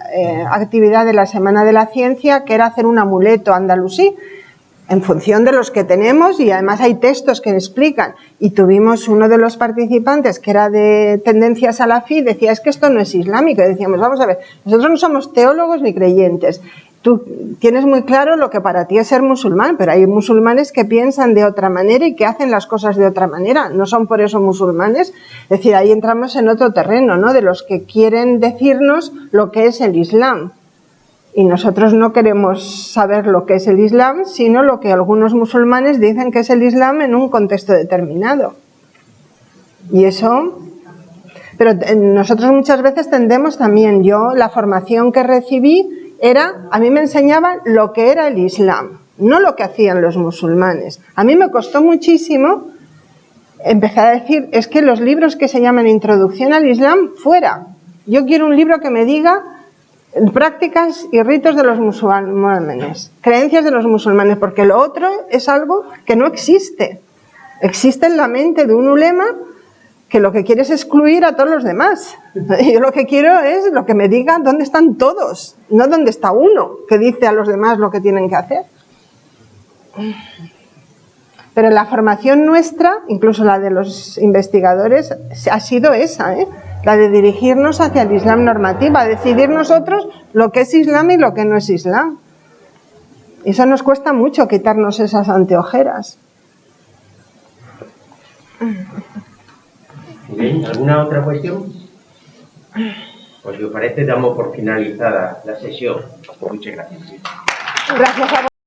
actividad de la Semana de la Ciencia que era hacer un amuleto andalusí en función de los que tenemos y además hay textos que explican y tuvimos uno de los participantes que era de tendencia salafí, decía es que esto no es islámico y decíamos vamos a ver, nosotros no somos teólogos ni creyentes. Tú tienes muy claro lo que para ti es ser musulmán, pero hay musulmanes que piensan de otra manera y que hacen las cosas de otra manera. No son por eso musulmanes. Es decir, ahí entramos en otro terreno, ¿no? De los que quieren decirnos lo que es el Islam. Y nosotros no queremos saber lo que es el Islam, sino lo que algunos musulmanes dicen que es el Islam en un contexto determinado. Y eso... Pero nosotros muchas veces tendemos también, la formación que recibí, a mí me enseñaban lo que era el Islam, no lo que hacían los musulmanes. A mí me costó muchísimo empezar a decir, es que los libros que se llaman Introducción al Islam, fuera. Yo quiero un libro que me diga prácticas y ritos de los musulmanes, creencias de los musulmanes, porque lo otro es algo que no existe. Existe en la mente de un ulema que lo que quiere es excluir a todos los demás. Yo lo que quiero es lo que me diga dónde están todos, no dónde está uno que dice a los demás lo que tienen que hacer. Pero la formación nuestra, incluso la de los investigadores, ha sido esa, la de dirigirnos hacia el Islam normativo, a decidir nosotros lo que es Islam y lo que no es Islam. Y eso nos cuesta mucho quitarnos esas anteojeras. Bien, ¿alguna otra cuestión? Pues si os parece, damos por finalizada la sesión. Muchas gracias. Gracias a vosotros.